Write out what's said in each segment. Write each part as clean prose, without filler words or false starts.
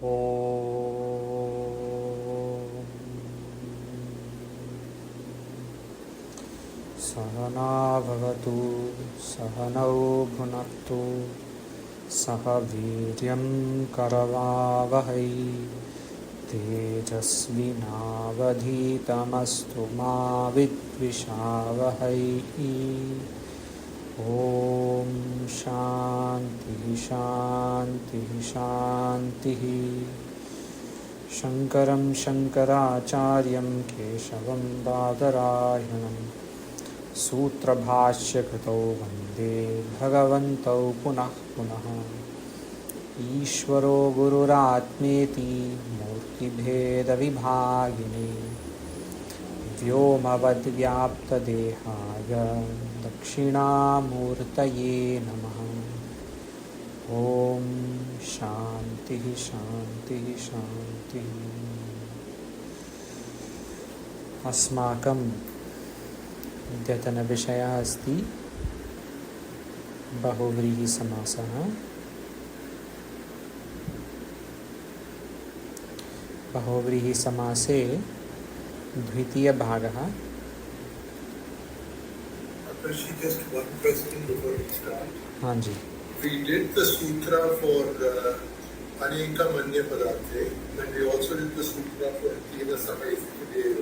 ॐ सहना भवतु सहनौ भुनक्तु सह वीर्यं करवावहै तेजस्विनावधीतमस्तु मा विद्विषावहै। ॐ शान्तिः शान्तिः शान्तिः। शङ्करं शङ्कराचार्यं केशवं बादरायणं सूत्रभाष्यकृतौ वन्दे भगवन्तौ पुनः पुनः। ईश्वरो गुरुरात्मेति मूर्तिभेदविभागिने व्योमवद्व्याप्तदेहाय दक्षिणामूर्तये नमः। ॐ शान्तिः शान्तिः शान्तिः। अस्माकं अद्यतनविषयः अस्ति बहुव्रीहिसमासः। बहुव्रीहिसमासे द्वितीयभागः। Just one question before we start. हाँ जी। We did the sutra for Aneka Manya Padarthe, and we also did the sutra for Tina Samay. Did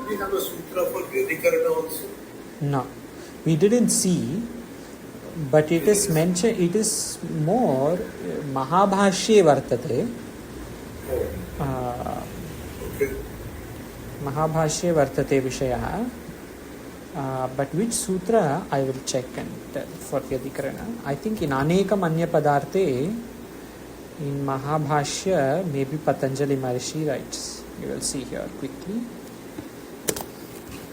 we have a sutra for Vyadikarana also? No, we didn't see, but it is mentioned. It is more Mahabhashye vartate. Okay. Mahabhashye vartate vishayah. But which sutra I will check and tell for Vyadikarana. I think in Anekam Anya Padarte, in Mahabhashya, maybe Patanjali Maharishi writes. You will see here quickly.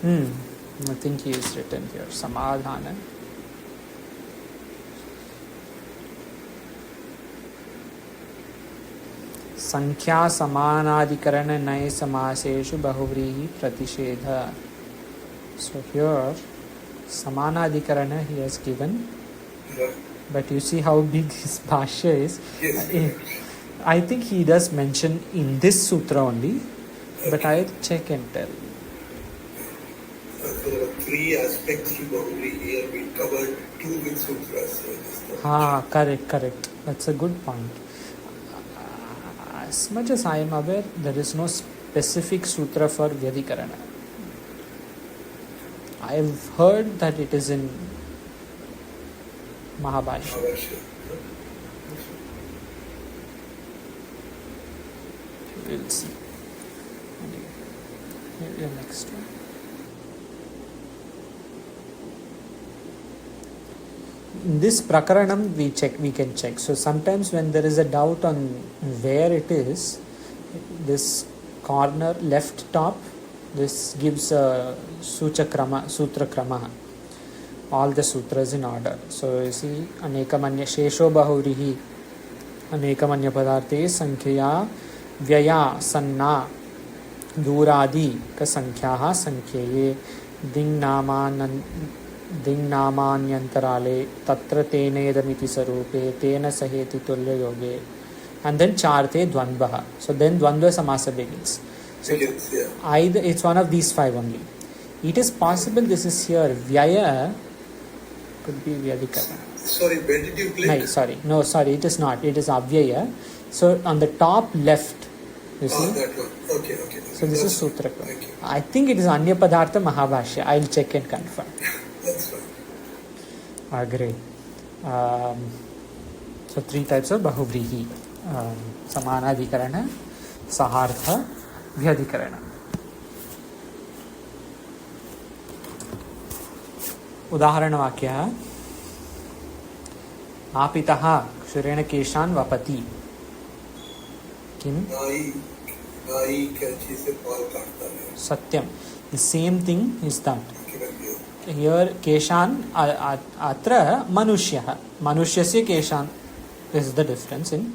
I think he is written here. Samadhana. Sankhya Samanadikaran Naya Samaseshu Bahuvrihi Pratishedha. So here Samanadikarana he has given, but you see how big his bhashya is. Yes. I think he does mention in this sutra only, but I'll check and tell. There are three aspects to Bahuri here. We covered two with sutras. Correct. That's a good point. As much as I am aware, there is no specific sutra for Vyadikarana. I have heard that it is in Mahabhashya. We'll see. Maybe next one. In this prakaranam we can check. So sometimes when there is a doubt on where it is, this corner left top, this gives a sutra krama, all the sutras in order. So you see, Anekamanya Shesho Bahurihi Anekamanya Padarte Sankhya Vyaya Sanna Duradi Ka Sankhyaha Sankhyaye Dingnamanyantharale Tatra Tenedamiti Sarupe Tena Saheti Tulya Yoge, and then Charte Dvandvaha. So then Dvandva Samasa begins. So either it's one of these five only. It is possible this is here. Vyaya could be Vyadikarana. Sorry, where did you click? No, it is not. It is Avyaya. So on the top left, you see? That one. Okay. So this is Sutra. I think it is Anya Padartha Mahabhashya. I'll check and confirm. That's right. Great. So three types of Bahuvrihi. Samanadikarana, Sahartha, Vyadikarana. उदाहरणवाक्यः आपितः क्षुरेण केशान् वपति किम् सत्यं the same thing is that here केशान् अत्र मनुष्यः मनुष्यस्य केशान्. This is the difference in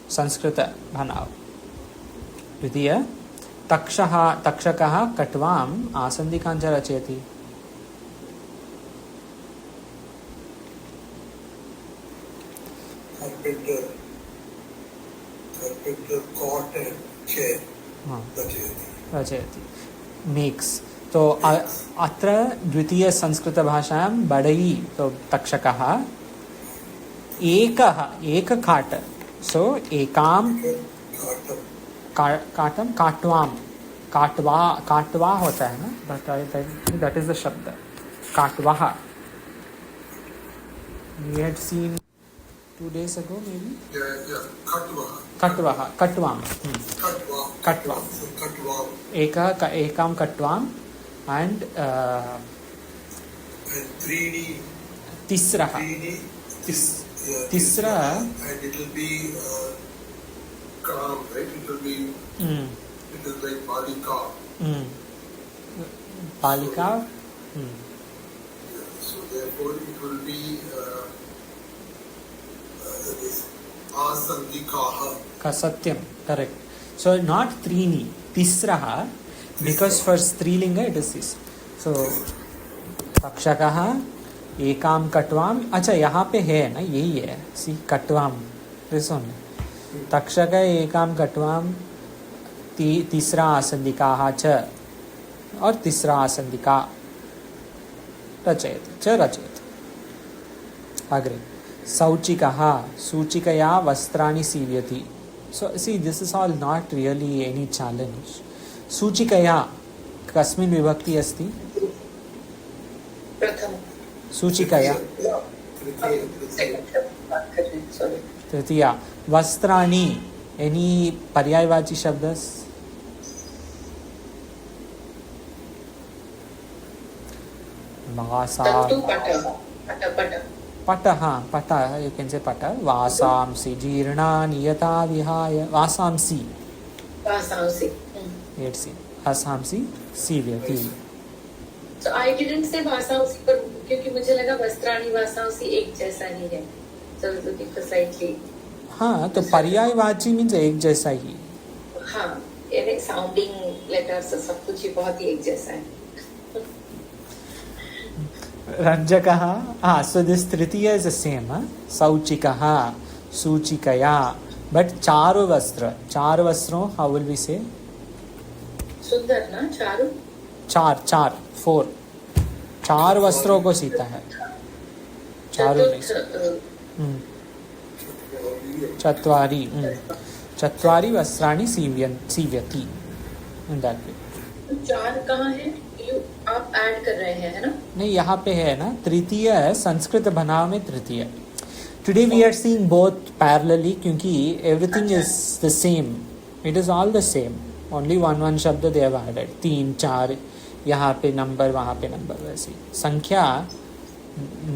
Sanskrit भनाव. द्वितीय तक्षकः कट्वाम् आसन्दिकाञ्च रचयति. particular cot and chair. हाँ रचयति. रचयति मेक्स. तो अत्र द्वितीयसंस्कृतभाषायां बडई तो तक्षकः एक काट. सो एकां काटम काटवा होता है ना, दैट इज द शब्द काटवाह. We had seen 2 days ago maybe. Yeah. Katvaha. Katvam. Katva. So katva. Ekam katvam and Trini. Tisraha. Tisra. And it will be calm, right? It will be. It is like balika. Balika. So therefore it will be asandikaha. Satyam, correct. So not trini, tisraha, because for strilinga it is this. So takshakaha ekam katvam. अच्छा यहाँ पे है ना, यही है. See katvam, this one. takshaka ekam katvam तीसरा आसंदिकाः च और तीसरा आसंदिका रचयति च रचयति. अग्रे सौचिकः सूचिकया वस्त्राणि सीव्यति. So see this is all not really any challenge. सूचिकया कस्मिन् विभक्ति अस्ति? प्रथम. सूचिकया तृतीया. वस्त्राणि एनी पर्यायवाची शब्द? पट you can say पट. वासांसि जीर्णानि यथा विहाय. वासांसि वासांसि सीव्यति. So I didn't say वासांसि पर क्योंकि मुझे लगा वस्त्राणि वासांसि एक जैसा ही है. So I was looking for slightly. हाँ तो पर्यायवाची मीन्स एक जैसा ही. हाँ यानी साउंडिंग लेटर्स सब कुछ ही बहुत ही एक जैसा है. रंजकः. हाँ सो दिस तृतीय इज द सेम. सौचिकः सूचिकया. बट चारु वस्त्रों हाउ विल वी से? सुंदर ना चारु. चार 4 चार वस्त्रों को सीता है. चारु चत्वारि. चत्वारि वस्त्राणि सीव्यति. इन दैट वे. चार कहाँ है? आप ऐड कर रहे हैं ना? नहीं यहाँ पे है ना. तृतीय है संस्कृत बनाव में तृतीय. Today we are seeing both parallelly क्योंकि everything is the same. It is all the same. Only one शब्द दे हैव एडेड. 3 4 यहाँ पे नंबर वहाँ पे नंबर. वैसे संख्या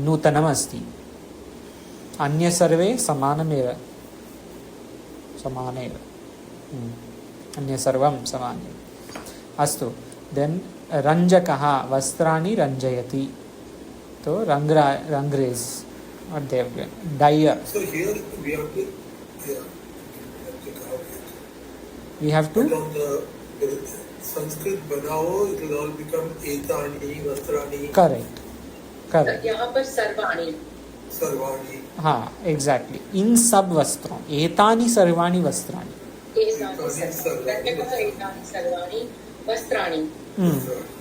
नूतनम अस्ति. अन्य सर्वे समानमेव. अन्य सर्वं समानमेव. अस्तु. देन रंजकः वस्त्राणि रंजयति. तो रंगरेज और देव Dyer. So here we have to We have to. But on the Sanskrit banao, it will all become etani, vastrani. Correct. यहाँ पर सर्वाणि. हाँ एग्जैक्टली. इन सब वस्त्रों. एतानि सर्वाणि वस्त्राणि.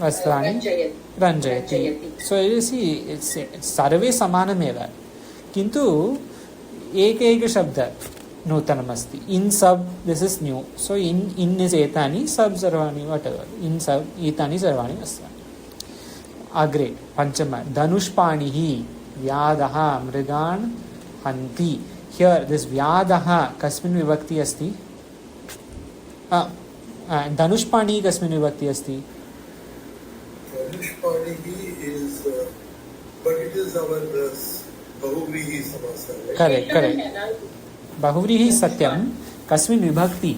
वस्त्राणि रंजयति. सो सर्वे समानमेव किन्तु एक शब्द नूतनमस्ति. इन सब this is new. So in is एतानि सब सर्वाणि व्हाटएवर. इन सब एतानि सर्वाणि वस्त्राणि. अग्रे पंचम. धनुष्पाणिः व्याधः मृगान् हन्ति. हियर दिस व्याधः कस्मिन् विभक्ति अस्ति? धनुष्पाणिः कस्मिन् विभक्ति अस्ति? Dhanushpanihi is, but it is our bahuvrihi samasa. Correct. बहुव्रीहि सत्यम. कस्मिन् विभक्ति?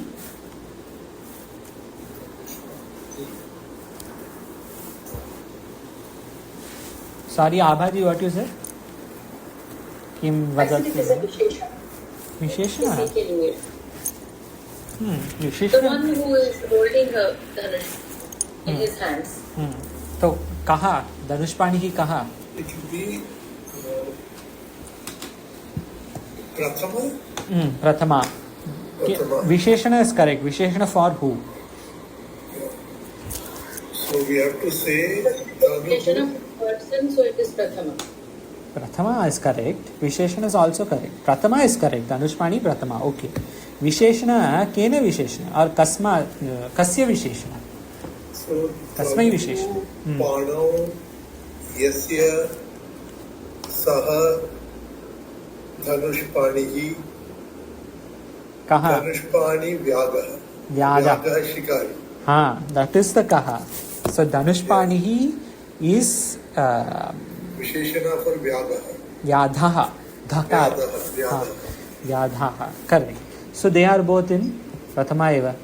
Sorry Abhaji what you said? किं वदति? विशेषणः. The one who is holding a dhanush in his hands. तो कहाँ धनुष्पाणिः कहाँ? It will be prathama. Prathama. Prathama. Visheshana is correct. Visheshana for who? So we have to say Visheshana person, so it is Prathama. Prathama is correct. Visheshana is also correct. Prathama is correct. Dhanushpani Prathama. Okay. Visheshana kena Visheshana or kasya Visheshana? so Tasmai Visheshana. Panau Yasya Saha Dhanushpanihi Kaha? Dhanushpani Vyagah. Vyaga. Vyagah Shikari. हाँ, that is the kaha. So Dhanushpanihi is Visheshana for Vyagah. Vyadhaha. Dhakar. Vyadhaha. हाँ, Vyadhaha. Correct. So they are both in Prathama eva.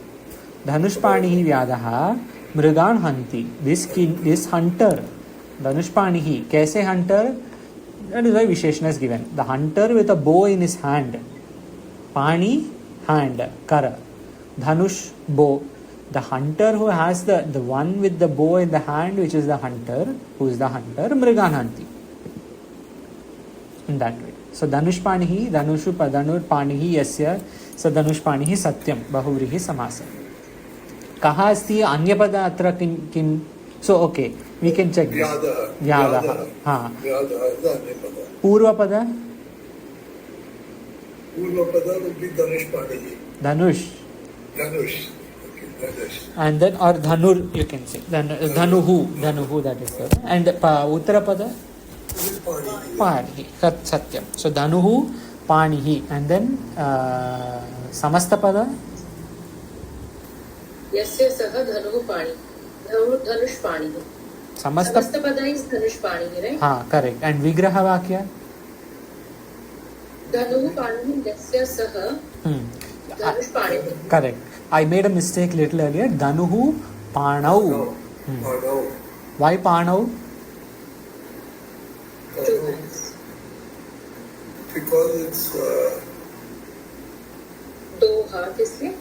Dhanushpanihi Vyadaha Mrigan Hanti. This hunter, Dhanushpanihi, kaise hunter? That is why Visheshana is given. The hunter with a bow in his hand. Pani, hand. Kara. Dhanush, bow. The hunter who has the one with the bow in the hand, which is the hunter, who is the hunter, Mrigan Hanti. In that way. So Dhanushpanihi, Dhanurpanihi yasya, so Dhanushpanihi satyam, bahuvrihi samasa. Kaha asti anyapada atra kim? So okay, we can check this. Vyadaha. हाँ. Vyadaha is the Anyapada. Purvapada? Purvapada would be Dhanushpanihi. Dhanush. Dhanush. Okay, Dhanush. And then, or Dhanur, you can say. Dhanuhu, that is there. And Uttarapada? This is Panihi. Panihi, satyam. So Dhanuhu, Panihi. And then Samastapada? Yasya Saha Dhanushpani. Dhanushpani. Samastapada is Dhanushpani, right? हाँ, correct. And Vigraha Vakya? Dhanushpani Yasya Saha Dhanushpani. Correct. I made a mistake little earlier. Dhanuhu Panau. No. No. Why Panau? Two hands. Because it's दो हाथ इसलिए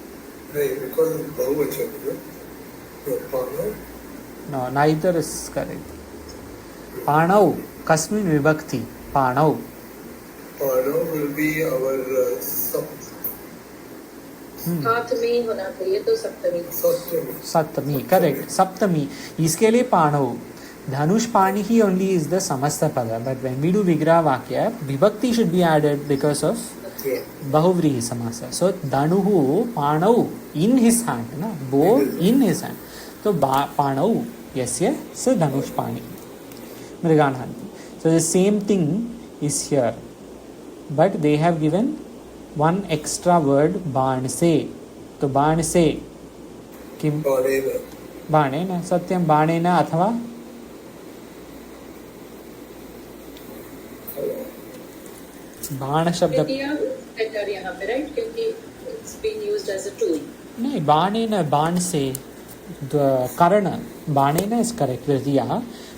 because it's Bahuvachan. No, Panau. No, neither is correct. Panau. Kasmin Vibhakti. Panau. Panau will be our sub. हाथ में ही होना चाहिए तो सप्तमी Saptami. Correct. Saptami. इसके लिए Panau. Dhanushpani he only is the samasta pada. But when we do Vigraha Vakya, Vibhakti should be added because of Yeah. Bahuvrihi samasa. So Dhanuhu Panau in his hand. Na? Bow in his hand. So Panau. Yasya. So Dhanushpani. Mrigan Hanti. So the same thing is here. But they have given one extra word, Banse. So Banse. Kim? Panena. Banena. Satyam Banena अथवा बाण शब्द better यहाँ पे right क्योंकि it's being used as a tool नहीं बाणेन बाण से कर्ण बाणेन इज करेक्ट तृतीया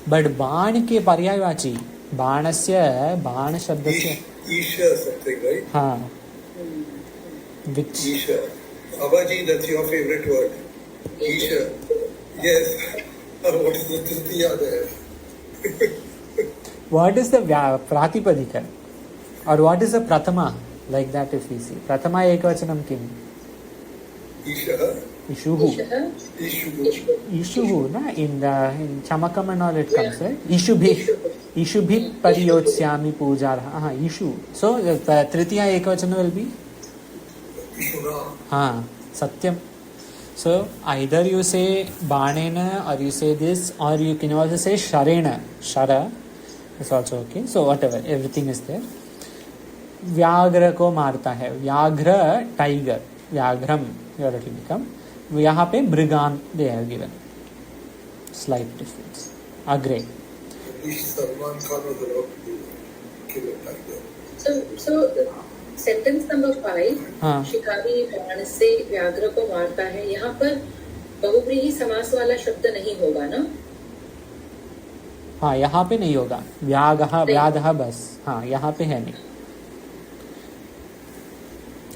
बट बाण के पर्यायवाची बाणस्य बाण शब्दस्य Isha something, right? हाँ which Isha. Abaji, that's your favorite word. Isha. Yes. What is the Tritiya there? what is the pratipadika or what is the prathama like that if we see prathama ekvachanam kim Isha. ishuhu Ishu. ishuhu na in chamakam and all it comes right ishubhi pariyotsyami pujar ishu so tritiya ekvachana will be Ishuna. satyam so either you say banena or you say this or you can also say sharena shara is also okay so whatever everything is there व्याघ्र को मारता है व्याघ्र tiger व्याघ्रम your it will become यहाँ पे मृगान they have given slight difference अग्रे Salman Khan was allowed to kill a tiger. so sentence number 5 हाँ शिकारी बाण से व्याघ्र को मारता है यहाँ पर बहुव्रीहि समास वाला शब्द नहीं होगा ना हाँ यहाँ पे नहीं होगा व्याघः व्याधः बस हाँ यहाँ पे है नहीं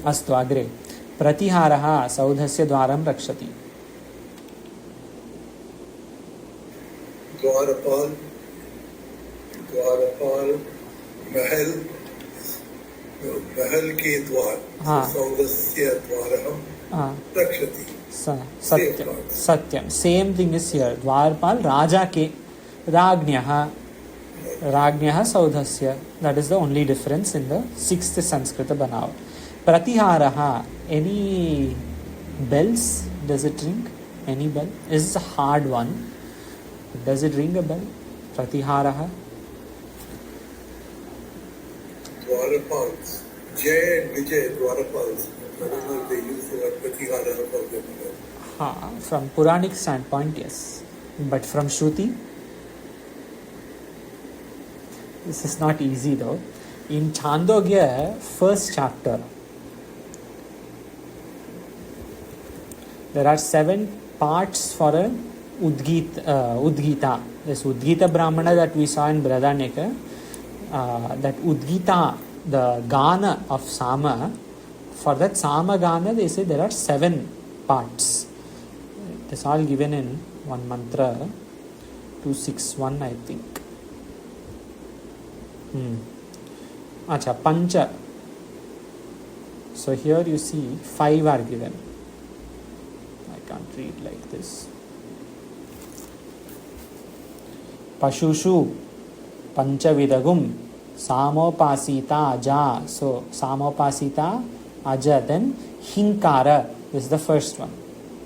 अस्तु अग्रे प्रतिहारः सौधस्य द्वारं रक्षति Dwarapal, Mahal, महल के द्वार, हाँ। सौधस्य द्वारहं हाँ, रक्षति। सत्यम सत्यम, सेम थिंग इज हियर. द्वारपाल राजा के, राज्ञः राज्ञः सौधस्य, that is the only difference in the sixth Sanskrit बनावट. प्रतिहारः, any bells, does it ring? Any bell? This is a hard one. Does it ring a bell? Pratiharah. Dwarapals, Jay and Vijay Dwarapals. I don't know if they use the word Pratihara for them. From Puranic standpoint, yes. But from Shruti, this is not easy though. In Chandogya, first chapter, there are 7 parts for a Udgita. This Udgita Brahmana that we saw in Brahdaneka, that Udgita, the Gana of Sama, for that Sama Gana they say there are 7 parts. This all given in one mantra, 261 I think. Acha, Pancha. So here you see 5 are given. Can't read like this. Pashushu panchavidagum samopasita aja. So samopasita aja, then hinkara, this is the first one.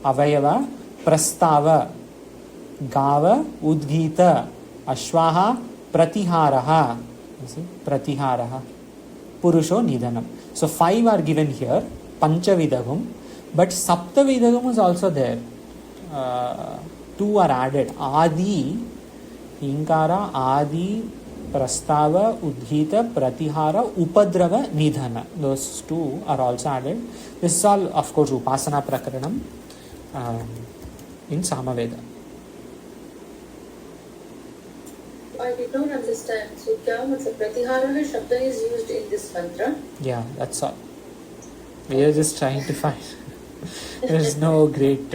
Avayava prastava gava udgita ashwaha pratiharaha. You see, pratiharaha. Purusho nidhanam. So 5 are given here. Panchavidagum. But Saptavidagam is also there. 2 are added. Adi, Hinkara, Adi, Prastava, Udhita, Pratihara, Upadrava, Nidhana. Those 2 are also added. This is all, of course, Upasana Prakaranam in Samaveda. I did not understand. So, kya matlab Pratihara shabda is used in this mantra? Yeah, that's all. We are just trying to find. There is no great,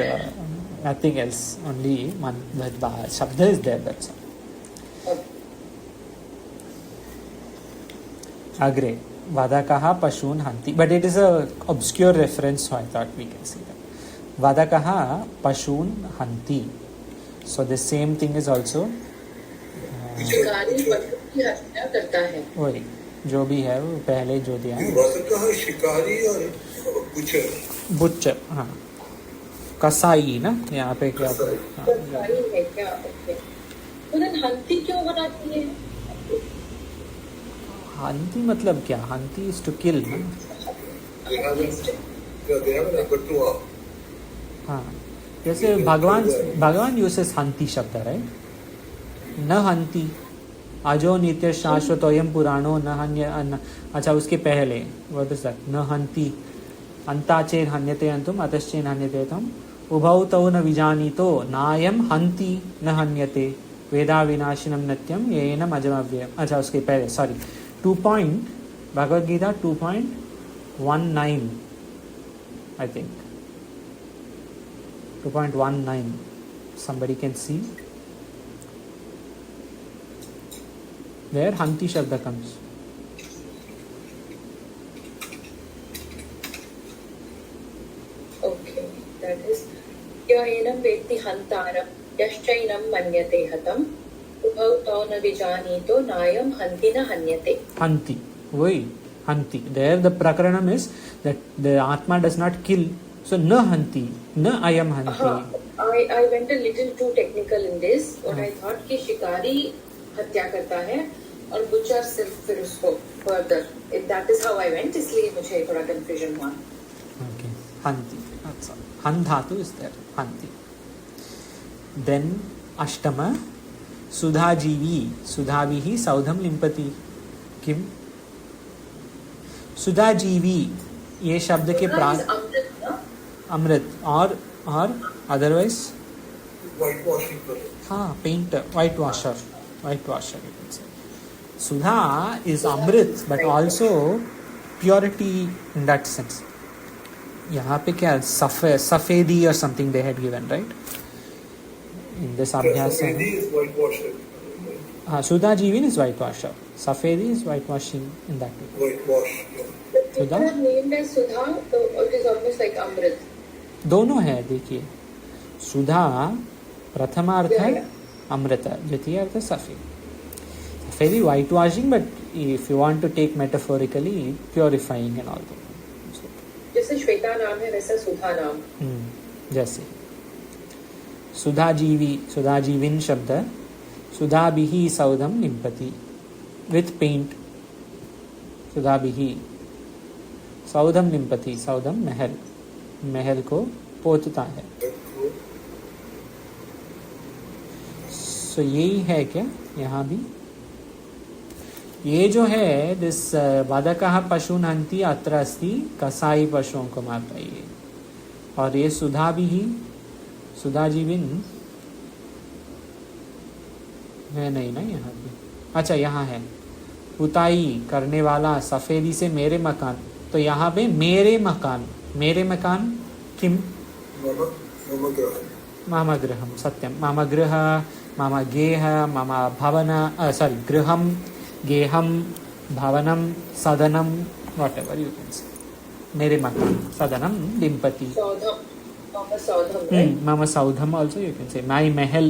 nothing else. Only Shabda is there, that's all. Okay. Agre, Vadakaha Pashun Hanti. But it is a obscure reference, so I thought we can see that. Vadakaha Pashun Hanti. So the same thing is also. शिकारी पशु की हत्या करता है. वही जो भी है वो पहले जो दिया है. वादकः शिकारी और बुचर. बुचर, हाँ. कसाई ना यहाँ पे क्या? कसाई है क्या? ओके. तो then हंती क्यों बनाती है? हंती मतलब क्या? हंती is to kill ना. हाँ, जैसे भगवान uses हंती शब्द, राइट? न हंती अजो नित्य शाश्वत अयम पुराणो न हन्य. अच्छा, उसके पहले व्हाट इज दैट? न हंती अंताचेन हन्यते अंतुम अतश्चेन हन्यते तम उभौ तौ न विजानीतो नायम हंती न हन्यते वेदा विनाशिनम नित्यम येनम अजमव्ययम. अच्छा, उसके पहले sorry 2 Bhagavad Gita 2.19 I think 2.19. somebody can see where Hanti Shabda comes. Okay, that is Yaenam Vetti Hantaram Yashchainam Manyate Hatam Ubhau Tau Na Vijanito Nayam Hanti Na Hanyate. Hanti, why? Hanti. There the prakaranam is that the Atma does not kill. So na Hanti, na ayam Hanti. I went a little too technical in this. What I thought कि शिकारी हत्या करता है और butcher सिर्फ फिर उसको further. That is how I went. इसलिए मुझे थोड़ा confusion हुआ. Okay, Hanti. That's all. Han dhatu is there. Hanti. Then Ashtama Sudhajivi. Sudhavihi Saudham Limpati. Kim? Sudhajivi. ये शब्द के प्राण अमृत और otherwise whitewashing color. हाँ, painter, whitewasher you can say. Sudha is Amrit, but also purity in that sense. यहाँ पे क्या सफेदी or something they had given, right? In this अभ्यास Safedi is whitewashing. Sudha Jeevin is whitewasher. Safedi is whitewashing in that way. Whitewash. The Sudha? teacher named as Sudha, so it is almost like Amrit. दोनों है देखिए. सुधा प्रथमार्थ है Yeah. अमृत, द्वितीय अर्थ सफेद. Safedi whitewashing, but if you want to take metaphorically, purifying and all that. जैसे श्वेता नाम है वैसा सुधा नाम. जैसे सुधाजीवी, सुधाजीविन शब्द सुधाभिः सौधम निम्पति विथ पेंट. सुधाभिः सौधम निम्पति, सौधम महल, महल को पोतता है. सो यही है क्या यहाँ भी. ये जो है दिस वादकः पशून् हन्ति अत्र अस्ति, कसाई पशुओं को मारता है ये. और ये सुधाभिः, सुधाजीविन है नहीं ना यहाँ पे. अच्छा यहाँ है पुताई करने वाला सफेदी से मेरे मकान. तो यहाँ पे मेरे मकान, मेरे मकान किम मम गृहं. सत्यम. मम गृह, मम गेह, मम भवन, सॉरी गृहं, गेहं, भवनं, सदनं, whatever you can say. मेरे मकान, सदनं, लिम्पति. सौधम, मम सौधम, right? Mama Saudham also you can say. My Mahal,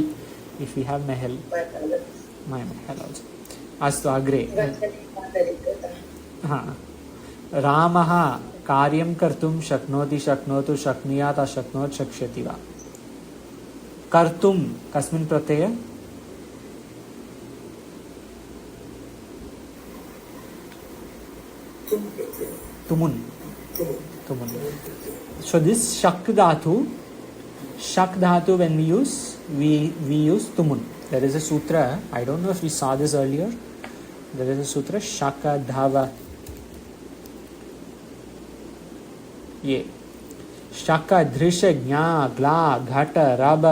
if we have Mahal. Right. My Mahal also. Astu agre. हाँ. रामः कार्यं कर्तुं शक्नोति, शक्नोतु, शक्नुयात्, अशक्नोत्, शक्ष्यति वा. कर्तुं कस्मिन् प्रत्यय. तुमुन. तुमुन. So this shak dhatu, when we use tumun. There is a sutra, I don't know if we saw this earlier. There is a sutra shaka dhava. ये shaka drisha ज्ञा ग्ला घट रब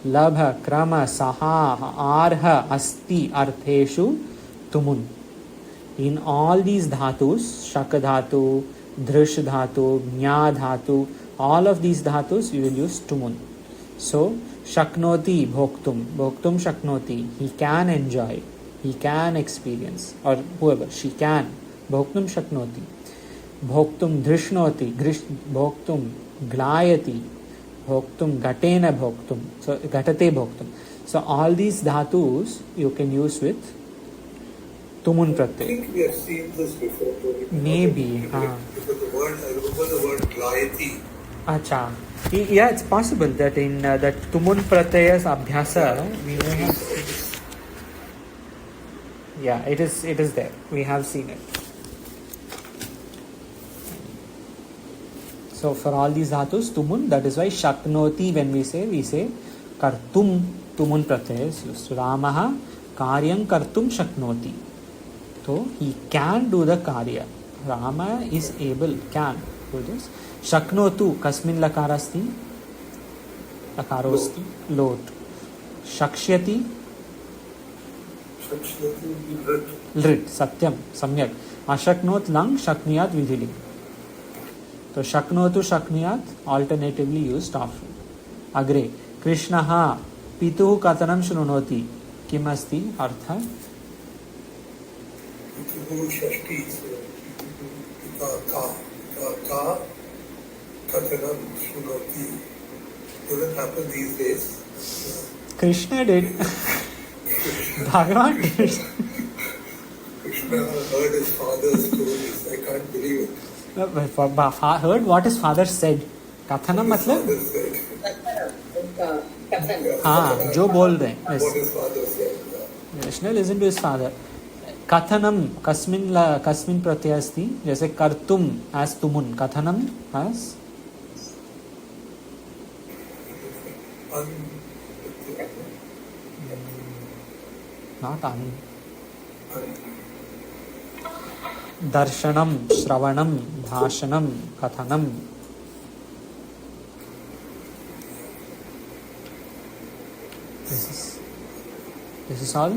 लभ क्रम सहा आर्ह अस्ति अर्थेषु तुमुन. In all these dhatus, shaka dhatu, dhrish dhatu, jna dhatu, all of these dhatus you will use tumun. So shaknoti bhoktum, bhoktum shaknoti, he can enjoy, he can experience, or whoever, she can. Bhoktum shaknoti. Bhoktum drishnoti, bhoktum glayati, bhoktum gatena bhoktum, so gatate bhoktum. So all these dhatus you can use with तुमुन I Pratyaya. think we have seen this before. Maybe, Because the word, I remember the word glayati. अच्छा. Yeah, it's possible that in that tumun pratyayas abhyasa we may have. Yeah, it is there. We have seen it. So for all these dhatus, tumun, that is why shaknoti, when we say kartum, tumun pratyayas used. Ramaha karyam kartum shaknoti. So he can do the karya. Rama is able, can do this. Shaknotu, kasmin lakarasti? Lakarosti, lot. Shakshyati? Shakshati would be writ. Lrit, satyam, samyak. Ashaknot lang, shakniyat vidhiling. So shaknotu, shakniyat, alternatively used often. Agre, Krishnaha, pituhu katanam shrunoti. Kim asti, artha? Pituhu shashti, ka katanam shrunoti. Doesn't happen these days. Krishna did. Bhagavan did. Krishna heard his father's stories. I can't believe it. Heard what his father said. Kathanam मतलब? Father said. उनका कथन. हाँ, जो बोल रहे हैं. What his father said. Krishna listened to his father. Kathanam, kasmin pratyaya asti. जैसे kartum as tumun. Kathanam as? Not an. Darshanam, Shravanam, Bhashanam, Kathanam. This is all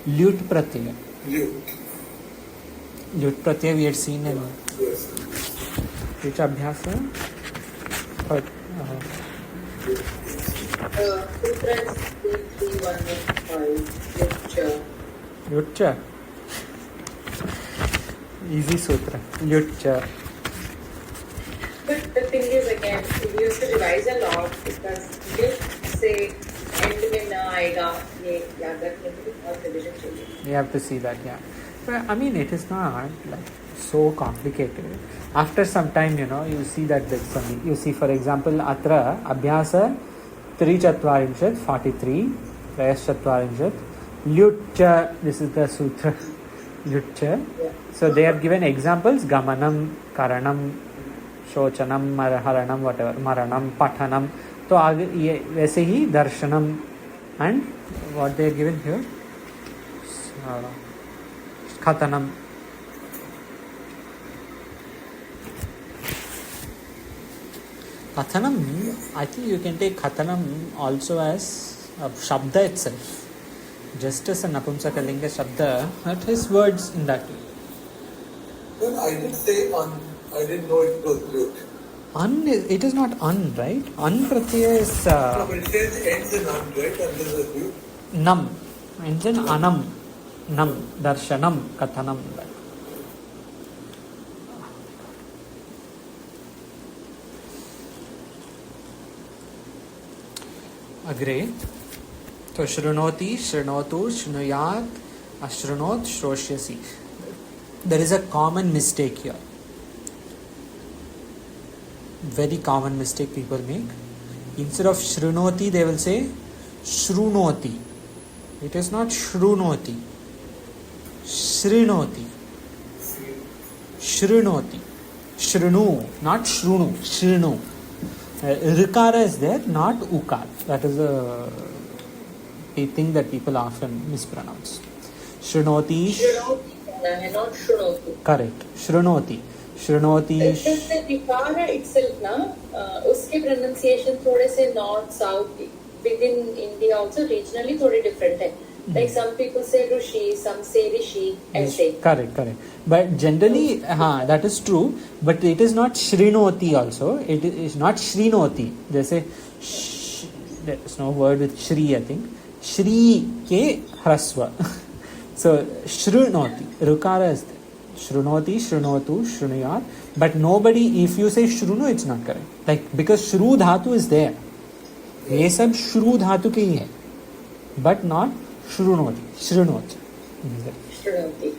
Lyut pratyaya. Lyut pratyaya we had seen in Yes. which abhyasa? But, Sutras 33115, which Lyutcha. Easy sutra. Lyutcha. But the thing is, again, we used to revise a lot because lyut से end में ना आएगा, ये याद रखने के लिए बहुत revision चाहिए. You have to see that, yeah. But I mean, it is not like so complicated. After some time, you see that there's some. You see, for example, atra abhyasa 3 43 3 lyutcha. This is the sutra. Lyutcha. Yeah. So they have given examples: gamanam, karanam, शोचनम हरणम whatever, मरणम पठनम. तो आगे ये वैसे ही दर्शनम and what they are given here कथनम. Kathanam, I think you can take Kathanam also as a Shabda itself. Just as a Napumsakalinga Shabda, it has words in that way. Well, I did say I didn't know it was lyut. It is not un, right? Un pratyaya is No, but it says ends in un, right? And there is a lyut. nam. Ends in anam. Nam. Darshanam. Kathanam. Agre. So shrunoti, shrunotu, shrunuyat, ashrunot, shrosyasi. There is a common mistake here. Very common mistake people make. Instead of shrunoti, they will say shrunoti. It is not shrunoti. Shrinoti. Shrunoti. Shrunu, not shrunu. Shrinu. Rikara is there, not ukar. That is a thing that people often mispronounce. Shrunoti. Shrunoti, not Shrunoti. Correct. Shrunoti. Shrunoti. The Vikara itself, उसके pronunciation थोड़े से north, south, within India also regionally थोड़े different है. Like some people say Rushi, some say Rishi, ऐसे. Correct. But generally, that is true. But it is not Shrinoti also. It is not Shrinoti. जैसे there is no word with Shri, I think. Shri ke hrasva. So Shrunoti. Rukara is there. Shrunoti, Shrunotu, Shrunuyat. But nobody, if you say Shrunu, it's not correct. Like, because Shru dhatu is there. ये सब Shru dhatu के ही है. But not Shrunoti. Shrunoti. Shrunoti.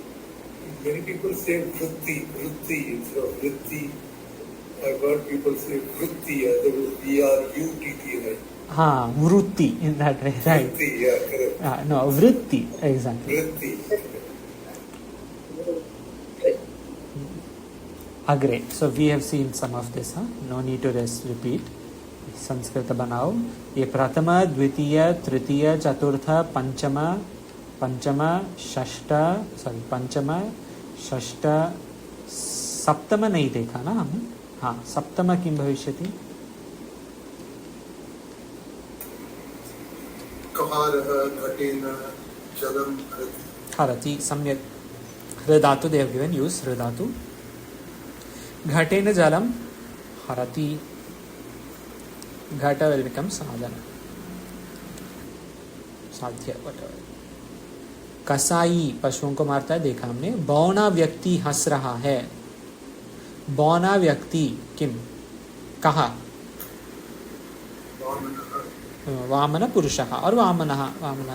Many people say vritti instead of vritti. I've heard people say vritti, V-R-U-T-T, right? Vrutti in that way, right? Vritti, yeah, correct. No, vritti, exactly. Vritti. Agre. So we have seen some of this, no need to repeat. Sanskrit बनाओ. ये प्रथम द्वितीय तृतीय चतुर्थ पंचम षष्ठ सप्तम नहीं देखा ना हम. सप्तम किं भविष्यति? कहारः घटेन जलं हरति. सम्यक्. हृधातु they have given, use हृधातु. घटेन जलं हरति. घट will become sadhana. साध्य, whatever. कसाई पशुओं को मारता है, देखा हमने. बौना व्यक्ति हंस रहा है. बौना व्यक्ति किम? कहा? वामन पुरुषः और वामनः.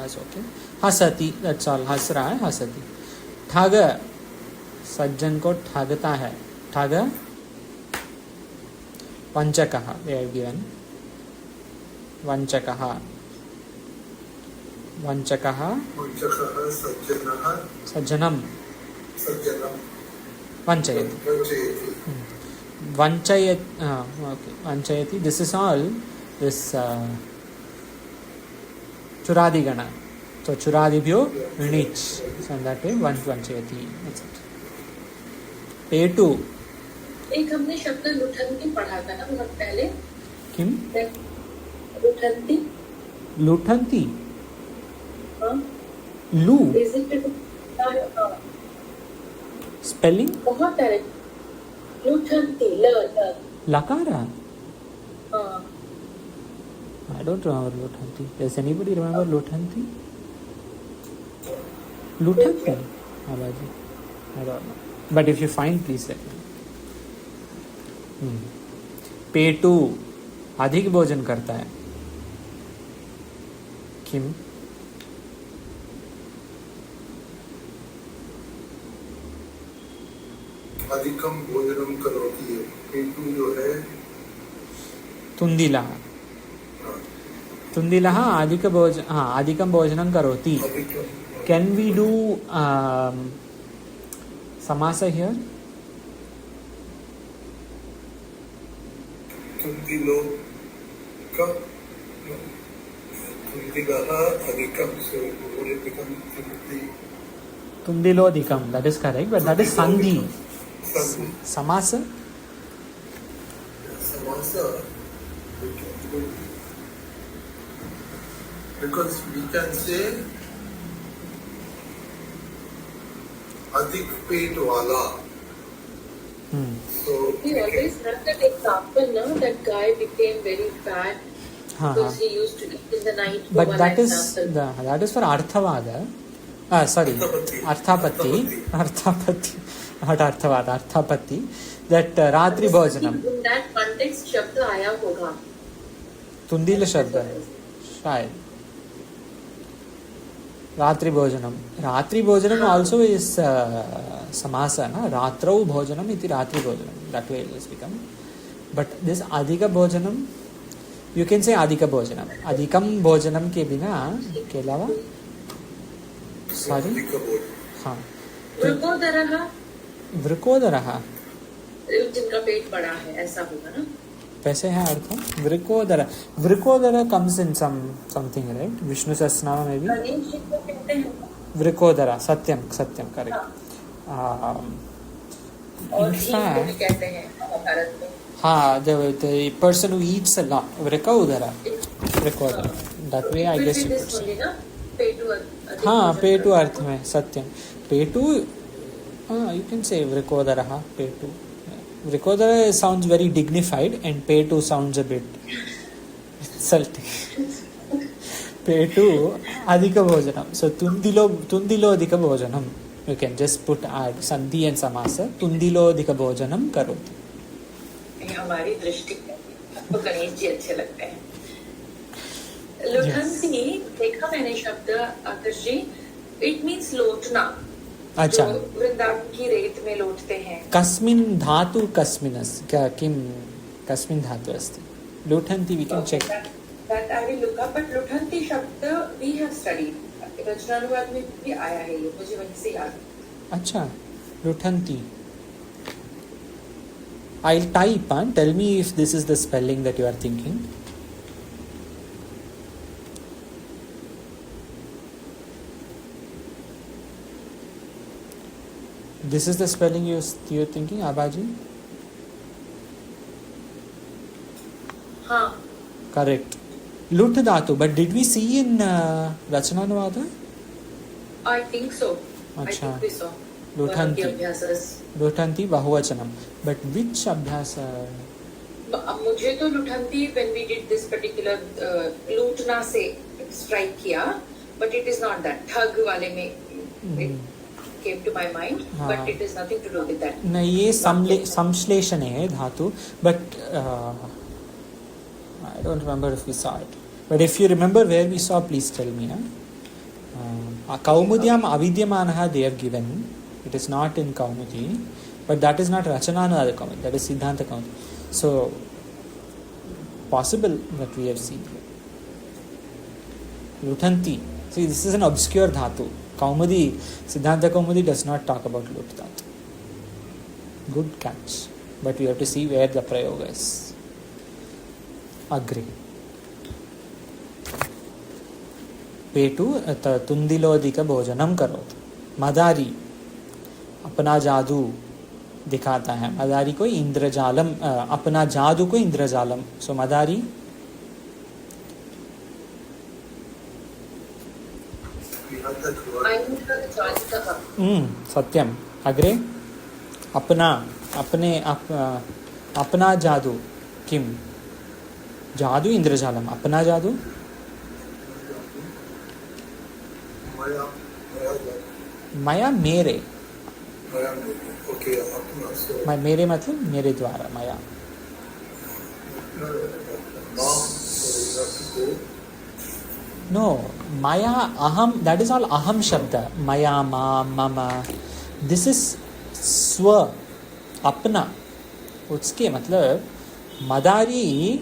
is okay. हसति, that's all. हंस रहा है, हसति. ठग, सज्जन को ठगता है. ठग. पंचकः they have given. वंचकः सज्जनम वंचयति. वंचयति. This is all this चुरादिगण. So चुरादिभ्यो णिच्. So that way वंचयति. पेटु. एक हमने शब्द लुठंती पढ़ा था ना बहुत पहले. किम? लुठंती. लुठंती. लू. स्पेलिंग बहुत सारे. लुठंती. लकारा. I don't remember Lothanti. Does anybody remember Lothanti? लुठन्ति Abaji, I don't know. But if you find, please let me know. पेटू अधिक भोजन करता है, किम? अधिकम भोजनम करोति, पेटू जो है तुंदिला, तुंदिलः अधिकं भोजनं करोति. Can we do samasa here? तुंदिलो का तुंदिलः अधिकम, so would it become tundi? Tundilodikam, that is correct, but that is sandhi. Sandhi. Samasa? Samasa, because we can say अधिक पेट वाला. So We always have that example, no? That guy became very fat because he used to eat in the night. for But one that is example. that is for Arthavada. Sorry, Arthapatti, not Arthavada, Arthapatti. That Ratri Bhojanam. In that context, शब्द आया होगा. तुंदिल शब्द है शायद. रात्रि भोजनम, रात्रि भोजनम also is samasa, na? Ratrau bhojanam iti ratri bhojanam. That way it has become. But this adhika bhojanam, you can say adhika bhojanam. Adhikam bhojanam के बिना के अलावा, sorry, हाँ, वृकोदरः, वृकोदरः, जिनका पेट बड़ा है, ऐसा होगा ना? वैसे है अर्थ. Vrikodar, Vrikodar comes in something, right? Vishnu सहस्रनाम में भी गणेश जी को कहते हैं. वृकोदर, सत्यम सत्यम, करेक्ट. और In घी को भी fact, कहते हैं भारत में. हाँ, the person who eats a lot, Vrikodar, Vrikodar. That way I guess you could say. ना पेटू अधिक हाँ, भोजन पेटू करता अर्थ में सत्यम. पेटू, you can say वृकोदरः, पेटू. Vrikodara sounds very dignified and Petu sounds a bit insulting. Petu adhika bhojanam. So tundilo adhika bhojanam. You can just put add sandhi and samasa. Tundilo adhika bhojanam karoti. है. हमारी दृष्टि आपको गणेश जी अच्छे लगते हैं. लुठंती देखा मैंने शब्द आकर्ष जी. It means लोटना. अच्छा. जो वृंदावन की रेत में लोटते हैं. कस्मिन् धातु कस्मिनस्, क्या किम कस्मिन् धातु अस्ति? लुठन्ति, we can check. That I will look up, but लुठंती शब्द we have studied. रचनानुवाद में भी आया है ये, मुझे वहीं से याद. अच्छा, लुठन्ति. I'll type and tell me if this is the spelling that you are thinking. This is the spelling you're thinking, Abaji? हाँ. Correct. Lut dhatu, but did we see in Rachananuvada? I think so. I Acha. think we saw. Luthanti. अभ्यास. Luthanti bahuvachanam. But which abhyasa? मुझे तो लुठंती when we did this particular लूटना से strike किया, but it is not that. ठग वाले में it came to my mind, but it is nothing to do with that. नहीं, ये संश्लेषण है धातु, but I don't remember if we saw it. But if you remember where we saw, please tell me. Kaumudyam avidyamanah they have given. It is not in Kaumudi, but that is not Rachananuvada Kaumudi, that is Siddhanta Kaumudi. So, possible that we have seen here. Luthanti. See, this is an obscure dhatu. Kaumudi, Siddhanta Kaumudi does not talk about Lut dhatu. Good catch. But we have to see where the prayoga is. Agree. Petu tundilodika bhojanam karot. Madari अपना जादू दिखाता है. मदारी को इंद्रजालम, अपना जादू को इंद्रजालम. सो मदारी सत्यम. अग्रे अपना, अपना जादू किम? जादू इंद्रजालम. अपना जादू मया मेरे, मया ओके अपना सो मेरे मतलब मेरे द्वारा, मया. mom so you have to go No, maya aham, that is all aham shabda. Maya ma mama, this is swa, अपना. उसके मतलब मदारी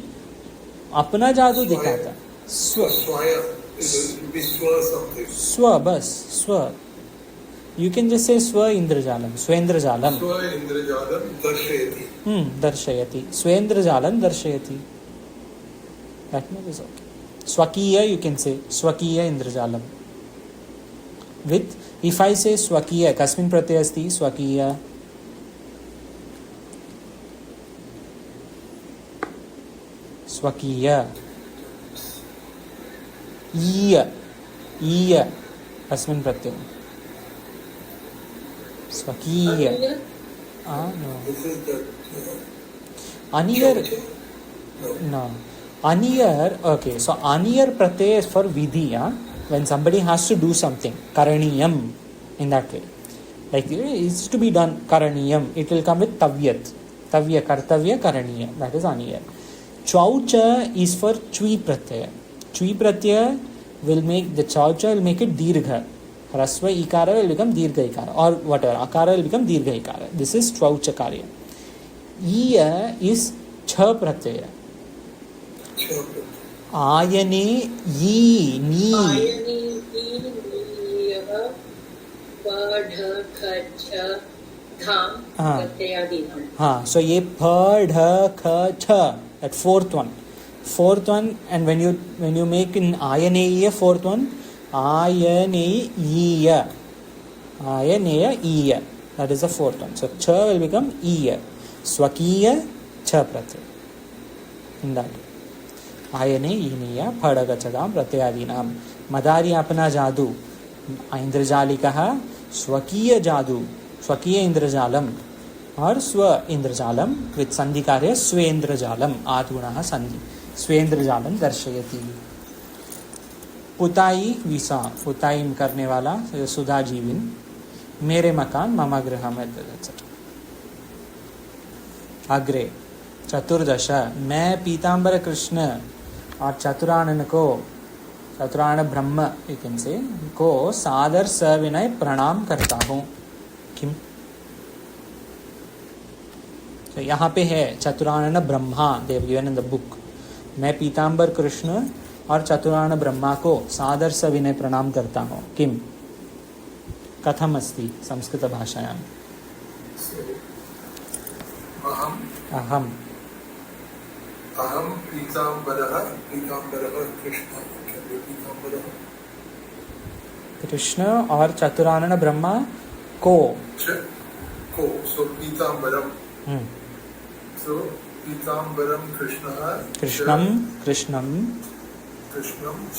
अपना जादू दिखाता. स्व swaya it will be swa something स्व बस स्व. You can just say स्व इंद्रजालम, स्वेंद्रजालम. swa indrajalam darshayati दर्शयति, स्वेंद्रजालम दर्शयति. That much is okay. Swakiya, you can say Swakiya Indrajalam. With, if I say Swakiya, kasmin pratyaya asti Swakiya. Swakiya. Iya. Iya. Kasmin pratyaya. Swakiya. Ah, no. this is the Aniyar. No. Aniyar, okay, so Aniyar pratyaya is for vidhi, when somebody has to do something, karaniyam, in that way. Like, it's to be done, karaniyam, it will come with tavyat. Tavya, kartavya, karaniya, that is Aniyar. Chaucha is for chui pratyaya. Chui pratyaya will make, the chaucha will make it dirgha. Rasva ikara will become dirgha ikara, or whatever, akara will become dirgha ikara. This is chaucha karya. Iya is cha pratyaya. आयने यी नी आयने नीयः पढ खच धाम हाँ. प्रत्ययादीनां. हाँ, so ये प ढ ख छ, that fourth one, and when you make in ayaneya fourth one, ayaneya, that is the fourth one. So ch will become iya, swakiya cha pratyaya, in that. आयने ईनिया फड़गचदाम प्रत्ययादीनाम. मदारी अपना जादू, इंद्रजालिकः स्वकीय जादू, स्वकीय इंद्रजालम, और स्व इंद्रजालम विद संधि कार्य स्वेंद्रजालम, आद्गुणः संधि, स्वेंद्रजालम दर्शयति. पुताई विसा, पुताई करने वाला सुधा जीविन, मेरे मकान मम गृहम् etc. अग्रे चतुर्दश, मैं पीतांबर कृष्ण और चतुरानन को, चतुरानन ब्रह्म you can say, को सादर सविनय प्रणाम करता हूँ. किम, तो यहाँ पे है चतुरानन Brahma, they have given in the book. मैं पीतांबर कृष्ण और चतुरानन ब्रह्मा को सादर सविनय प्रणाम करता हूँ. किम, कथम अस्ति संस्कृत भाषायां. अहम अहम पीतांबरः कृष्ण पीतांबरः कृष्ण और चतुरानन ब्रह्मा को सो पीतांबरम सो पीतांबरम कृष्णम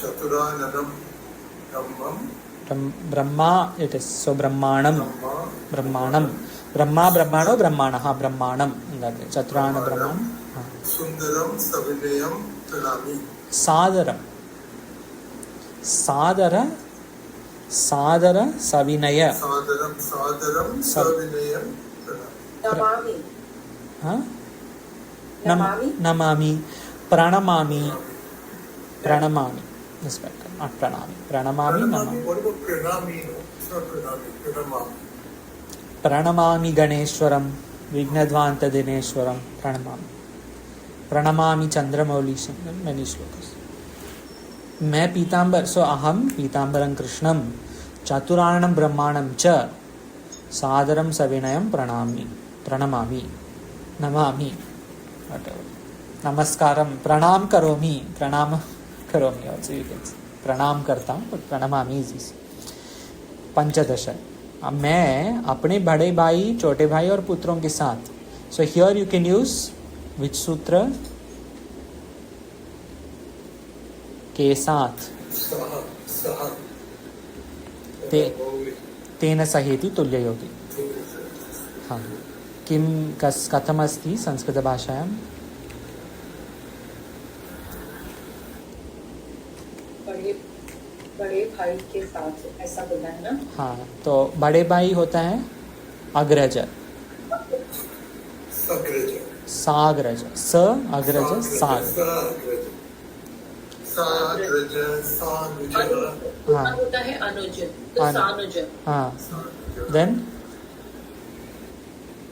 चतुराननम ब्रह्मा, इट इज सो ब्रह्माणम ब्रह्मा ब्रह्माणो ब्रह्माणः ब्रह्माणम, चतुरानन ब्रह्माण. सुंदरम सविनयम प्रणामि. सादर सविनय, सादरम सविनयम प्रणामि. नमामि. नमामि, प्रणमामि, not pranami, pranamami, namami. What about pranami? No, it's not pranami. Pranamami. प्रणमामि गणेश्वरम विघ्नध्वांत दिनेश्वरम प्रणमामि. प्रणमामि चंद्रमौलीशम, many श्लोकास. मैं पीतांबर, सो अहम पीतांबरं कृष्णम चतुराननं ब्रह्माणं च सादरं सविनयं प्रणमामि नमामि, नमस्कारं प्रणाम करोमि also you can say प्रणाम करता हूँ, but प्रणमामि is easy. पंचदश, मैं अपने बड़े भाई, छोटे भाई और पुत्रों के साथ. So here you can use which सूत्र? के साथ, तेन सहेति तुल्ययोति. हाँ, किम कथमस्ति संस्कृत भाषायां? बड़े भाई के साथ ऐसा बोला है ना। हाँ, तो बड़े भाई होता है अग्रज, सग्रज, साग्रज, स अग्रज साग। साग्रज, सानुज, हाँ होता है अनुज, तो सानुज। हाँ, देन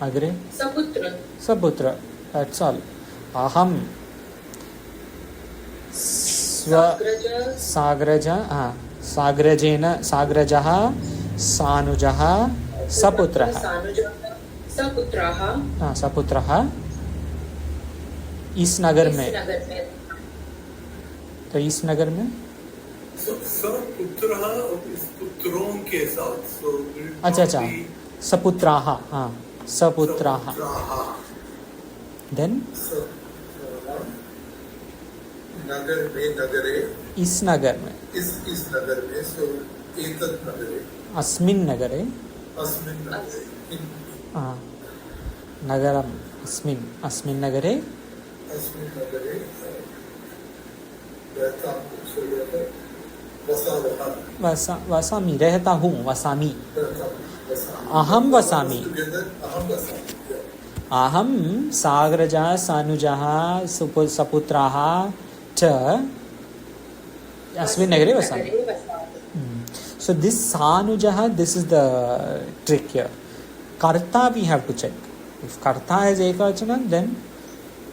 अग्रे सपुत्र, सपुत्र, दैट्स ऑल। अहम स्व साग्रज, साग्रज, हाँ, साग्रजेन साग्रजः सानुजः सपुत्रः, सानुजः सपुत्रः। हाँ, सपुत्रः इस नगर इस में, नगर में, तो इस नगर में सपुत्र पुत्रों के साथ। अच्छा अच्छा, सपुत्राः, हाँ, सपुत्राः, देन नगर में, नगरे, इस नगर में, इस नगर में, सो एतत् नगरे, अस्मिन् नगरे, अस्मिन् नगरे, हाँ, नगरम अस्मिन्, अस्मिन् नगरे अस्मिन् नगरे रहता हूँ, सो रहता वसावः, वसामि, रहता हूँ, वसामि, रहता हूँ, वसामि। अहम वसामि, Together, अहम वसामि, yeah. अहम साग्रजः सानुजः सपुत्राः च अस्मिन् नगरे वसामि। So this Sanujah, this is the trick here. Karta we have to check. If Karta is Ekavachana, then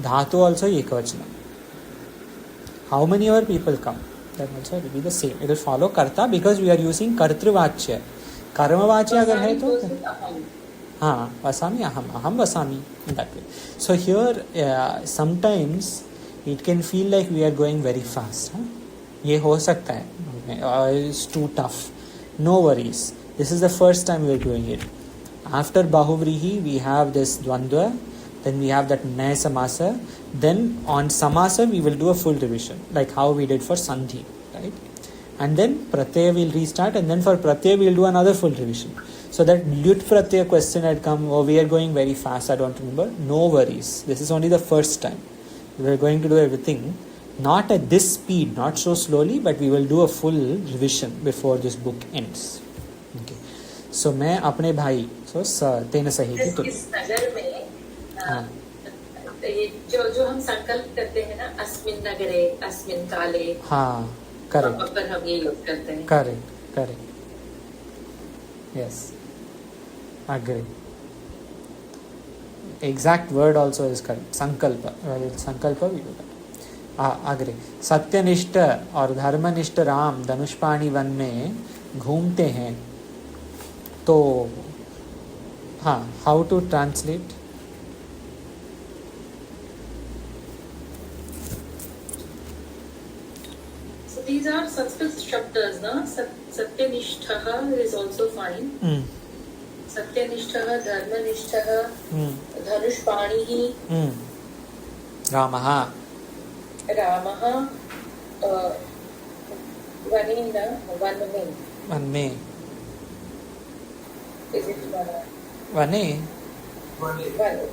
Dhatu also Ekavachana. How many other people come? That also will be the same. It will follow Karta because we are using Kartrivachya. Karmavachya अगर है तो हाँ, वसामि अहम, अहम वसामि, in that way. So here sometimes it can feel like we are going very fast. ये हो सकता है. It's too tough. No worries. This is the first time we are doing it. After Bahuvrihi, we have this Dvandva. Then we have that Naya Samasa. Then on Samasa, we will do a full revision, like how we did for Sandhi, right? And then Pratyaya will restart, and then for Pratyaya, we will do another full revision. So that Lyut Pratyaya question had come, oh, we are going very fast, I don't remember. No worries. This is only the first time. We are going to do everything. Not at this speed, not so slowly, but we will do a full revision before this book ends. Okay. So मैं अपने भाई, so तेन सही की तुल. इस नगर में हाँ. ये जो हम संकल्प करते हैं ना, अस्मिन् नगरे, अस्मिन् काले, हाँ, correct. वहाँ पर हम ये यूज करते हैं. Correct. Yes. Agree. Exact word also is correct. Sankalpa. Sankalpa we do that. अग्रे सत्यनिष्ठ और धर्मनिष्ठ राम धनुष्पाणी वन में घूमते हैं, तो हाँ, how to translate? So these are Sanskrit shabdas, na? Satyanishthah is also fine. Satyanishthah, Dharmanishthah, Dhanushpanihi, Ramaha, Ramaha, Vanena, one में, is it वने, Vane, Vane?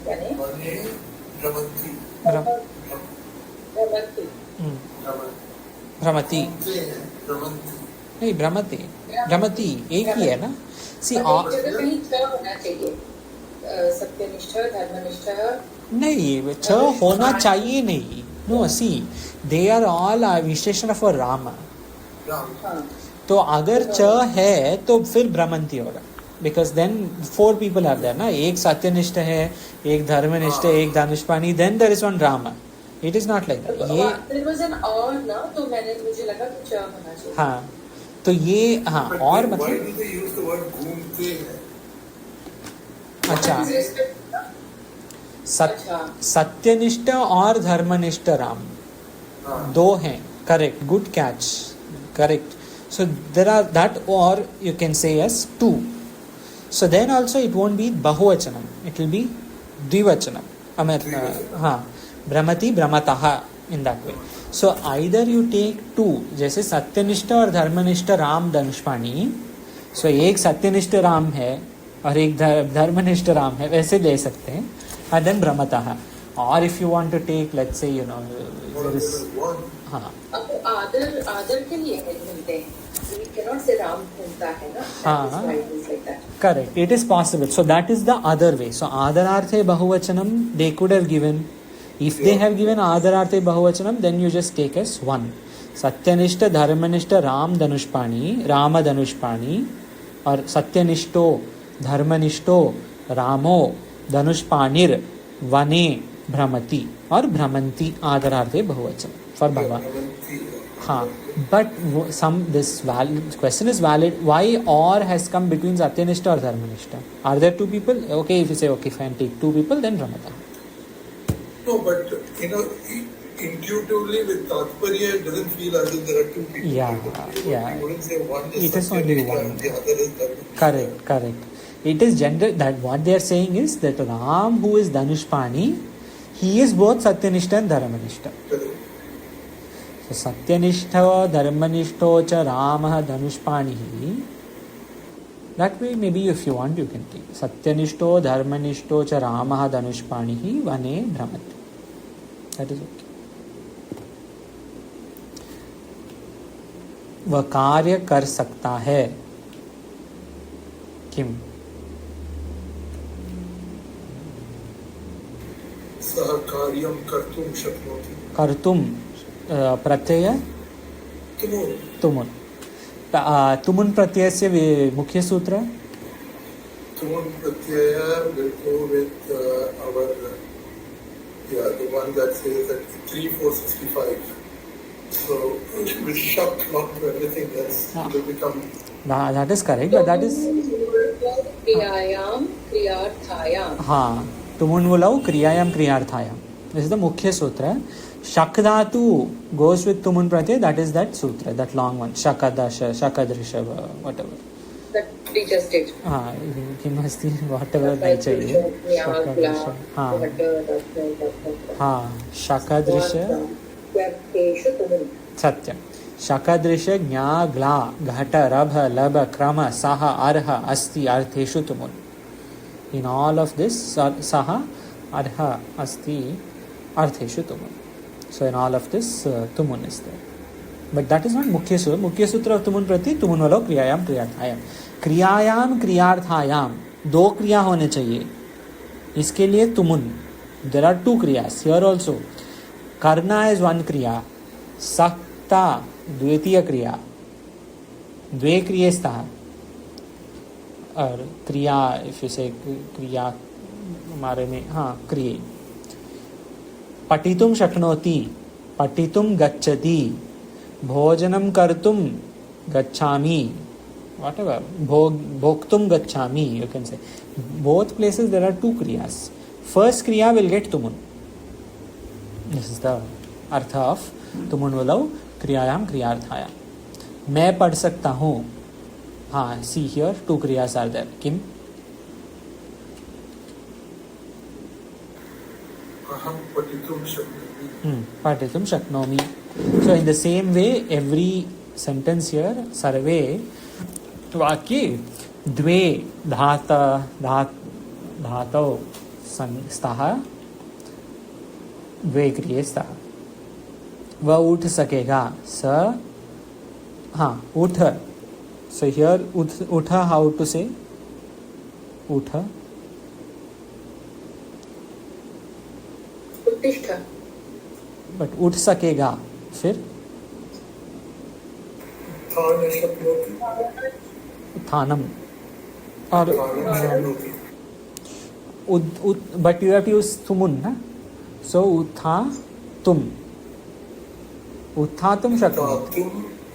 Vane, Ramanti, Ramanti. भ्रमति, Ramanti. नहीं भ्रमति, भ्रमति एक ही है ना. सी एक जगह कहीं छ होना चाहिए. सत्यनिष्ठ, धर्मनिष्ठ. नहीं, छ होना चाहिए नहीं. No, see they are all विशेषण फॉर राम. Ram. तो अगर च है तो फिर भ्रमंती होगा, because then 4 people have there ना. एक सत्यनिष्ठ है, एक धर्मनिष्ठ है, एक धनुष्पाणी, then there is one Ram. It is not like that. ये there was an or ना, तो मुझे लगा कि च होना चाहिए. हाँ, तो ये हाँ. But और why मतलब do they use the word घूमते हैं? अच्छा, With respect to- अच्छा. सत्यनिष्ठ और धर्मनिष्ठ राम हाँ. दो हैं. Correct, good catch, correct. So there are that, or you can say as 2. So then also it won't be bahuvachanam, it will be dvivachanam. हाँ, भ्रमति भ्रमतः, in that way. So either you take 2, जैसे सत्यनिष्ठ और धर्मनिष्ठ Ram धनुष्पाणी. So एक सत्यनिष्ठ राम है और एक धर्मनिष्ठ राम है, वैसे ले सकते हैं. And then भ्रमतः. or if you want to take, let's say, you know, More there is than one. हाँ अब आदर के लिए मिलते हैं. We cannot say राम घूमता है ना. हाँ. That is why it is like that. correct, it is possible. So that is the other way. So adararthe bahuvachanam they could have given. If they have given adararthe bahuvachanam, then you just take as one. Satyanishta dharmanishta ram dhanushpani, rama dhanushpani, or satyanishto dharmanishto ramo dhanushpanir vane भ्रमति और भ्रमंती आदरार्थे बहुवचन for bhava. हाँ, but some this valid question is valid. Why or has come between Satyanishta or Dharmanishta? Are there two people? Okay, if you say okay, fine, take two people, then Ramata. No, but you know, intuitively with Tatparya, it doesn't feel as if there are two people. Yeah. You wouldn't say one is It is only Satyanishta one. and the other is Dharmanishta. Correct. It is gender that what they are saying is that Ram, who is Dhanushpani, he is both Satyanishta and Dharmanishta. Correct. So Satyanishta Dharmanishto cha Ramah Dhanushpanihi. That way, maybe if you want, you can take Satyanishto Dharmanishto cha Ramah Dhanushpanihi Vane Brahmati. That is okay. वह कार्य कर सकता है किम सह कार्यं कर्तुं शक्नोति. कर्तुम प्रत्यय तुमुन्. तुमुन तुमुन प्रत्यय से मुख्य सूत्र Tumun Pratyaya will go with our, the one that says that 3,465. So, with shak, not to everything else, it will become. that is correct, but that is क्रियायाम क्रियार्थायाम. हाँ तुमुन बोलाओ क्रियायाम क्रियार्थायाम. This is the मुख्य सूत्र. शक धातु goes with तुमुन Pratyaya. That is that सूत्र, that long one. शकदश शकदृश whatever. That we just did. हाँ किम अस्ति whatever नहीं चाहिए. शकदृश हाँ शकदृश सत्यम. शकदृश ज्ञा ग्ला घट रभ लब क्रम सह अर्ह अस्ति अर्थेषु तुमुन. In all of this saha arha asti artheshu tumun. So in all of this tumun is there. But that is not mukhya sutra. Mukhya sutra of tumun prati tumun वालों क्रियायाम क्रियार्थायाम. क्रियायाम क्रियार्थायाम दो क्रिया होने चाहिए. इसके लिए तुमुन. There are two kriyas here also. Karna is one kriya. Sakta द्वितीय क्रिया. द्वे क्रियस्तः. और क्रिया इफ यू से क्रिया हमारे में हाँ क्रिये. पठितुम शक्नोति पठितुम गच्छति भोजनम कर्तुम गच्छामि whatever भोक्तुम गच्छामि you can say. Both places there are two kriyas. First kriya will get tumun. This is the artha of तुमुन वालों क्रियायाम क्रियार्थायाम. मैं पढ़ सकता हूँ. हाँ सी हियर टू क्रियास आर देयर. किम अहं पठितुं शक्नोमि. पठितुं शक्नोमि. So in the same way every sentence here सर्वे वाक्ये द्वे धातौ स्तः द्वे क्रिये स्तः. वह उठ सकेगा. स हाँ उठ. So here utha how to say utha उत्तिष्ठ. but उठ सकेगा फिर उत्थानं शक्नोति. उत्थानम और उत्थानं शक्नोति. but you have to use tumun na. So utha tum उत्थातुम शक्नोति.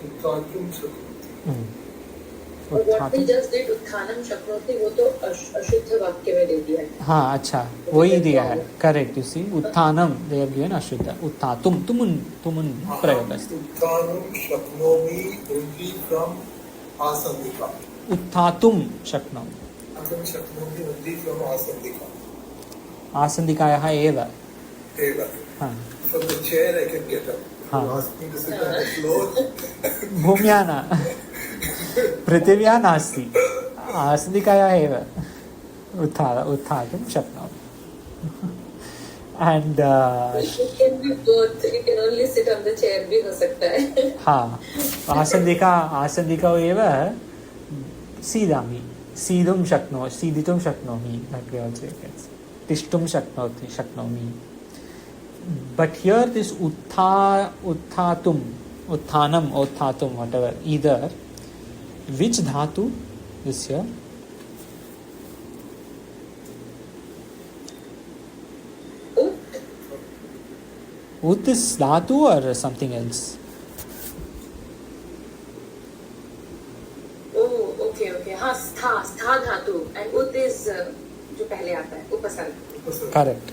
उत्थातुं शक्नोति. और what we just did उत्थानम शक्नोति वो तो अशुद्ध वाक्य में दे दिया है. हाँ अच्छा वही दिया है. करेक्ट. यू सी उत्थानम दे हैव गिवन अशुद्ध. उत्थातुम तुमुन प्रयोग अस्ति. उत्थानं शक्नोमि only from आसन्दिका. उत्थातुम शक्नोमि. अहं शक्नोमि only from आसन्दिका. आसन्दिकायाः एव. एव. हाँ From the chair I can get up. हाँ. You ask me to sit on the floor. भूम्या न पृथिव्या नास्ति. आसन्दिकायाः एव उत्थातुं शक्नोमि. and It can be both. You can only sit on the chair भी हो सकता है. हाँ, आसन्दिका एव सीदामि, सीदितुं शक्नोमि, that way also you can say. तिष्ठुं शक्नोमि. But here this उत्थातुं, whatever, either, which dhatu is here? Ut is dhatu or something else? Oh, okay. हाँ, स्था धातु and ut is जो पहले आता है उपसर्ग. करेक्ट.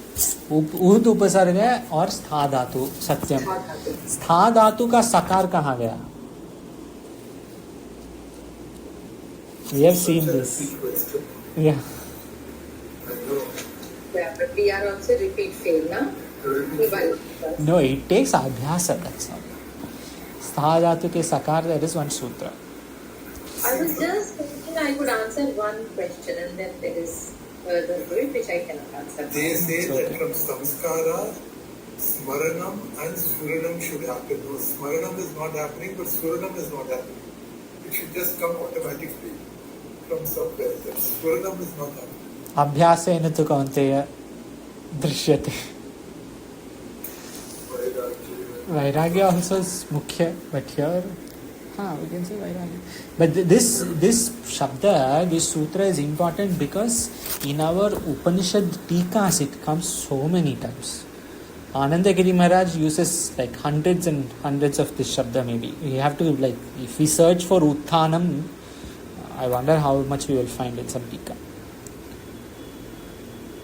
उत उपसर्ग है और स्था धातु. सत्यम. स्था धातु का सकार कहाँ गया? We have seen this. Yeah. Yeah, but we are also repeat fail, na? No, it takes abhyasa. That's all. Stha dhatu ke sakar, there is one sutra. I was just thinking I could answer one question and then there is further to it which I cannot answer. They say that from samskara, smaranam and suranam should happen. No, smaranam is not happening, but suranam is not happening. It should just come automatically from somewhere. That suranam is not happening. अभ्यासेन तु कौन्तेय दृश्यते. Vairagya also is mukhya, but here, we can say vairagya. But this shabda, this sutra is important because in our Upanishad Tikas it comes so many times. Anandagiri Maharaj uses like hundreds and hundreds of this shabda maybe. We have to if we search for Utthanam, I wonder how much we will find in some Tika.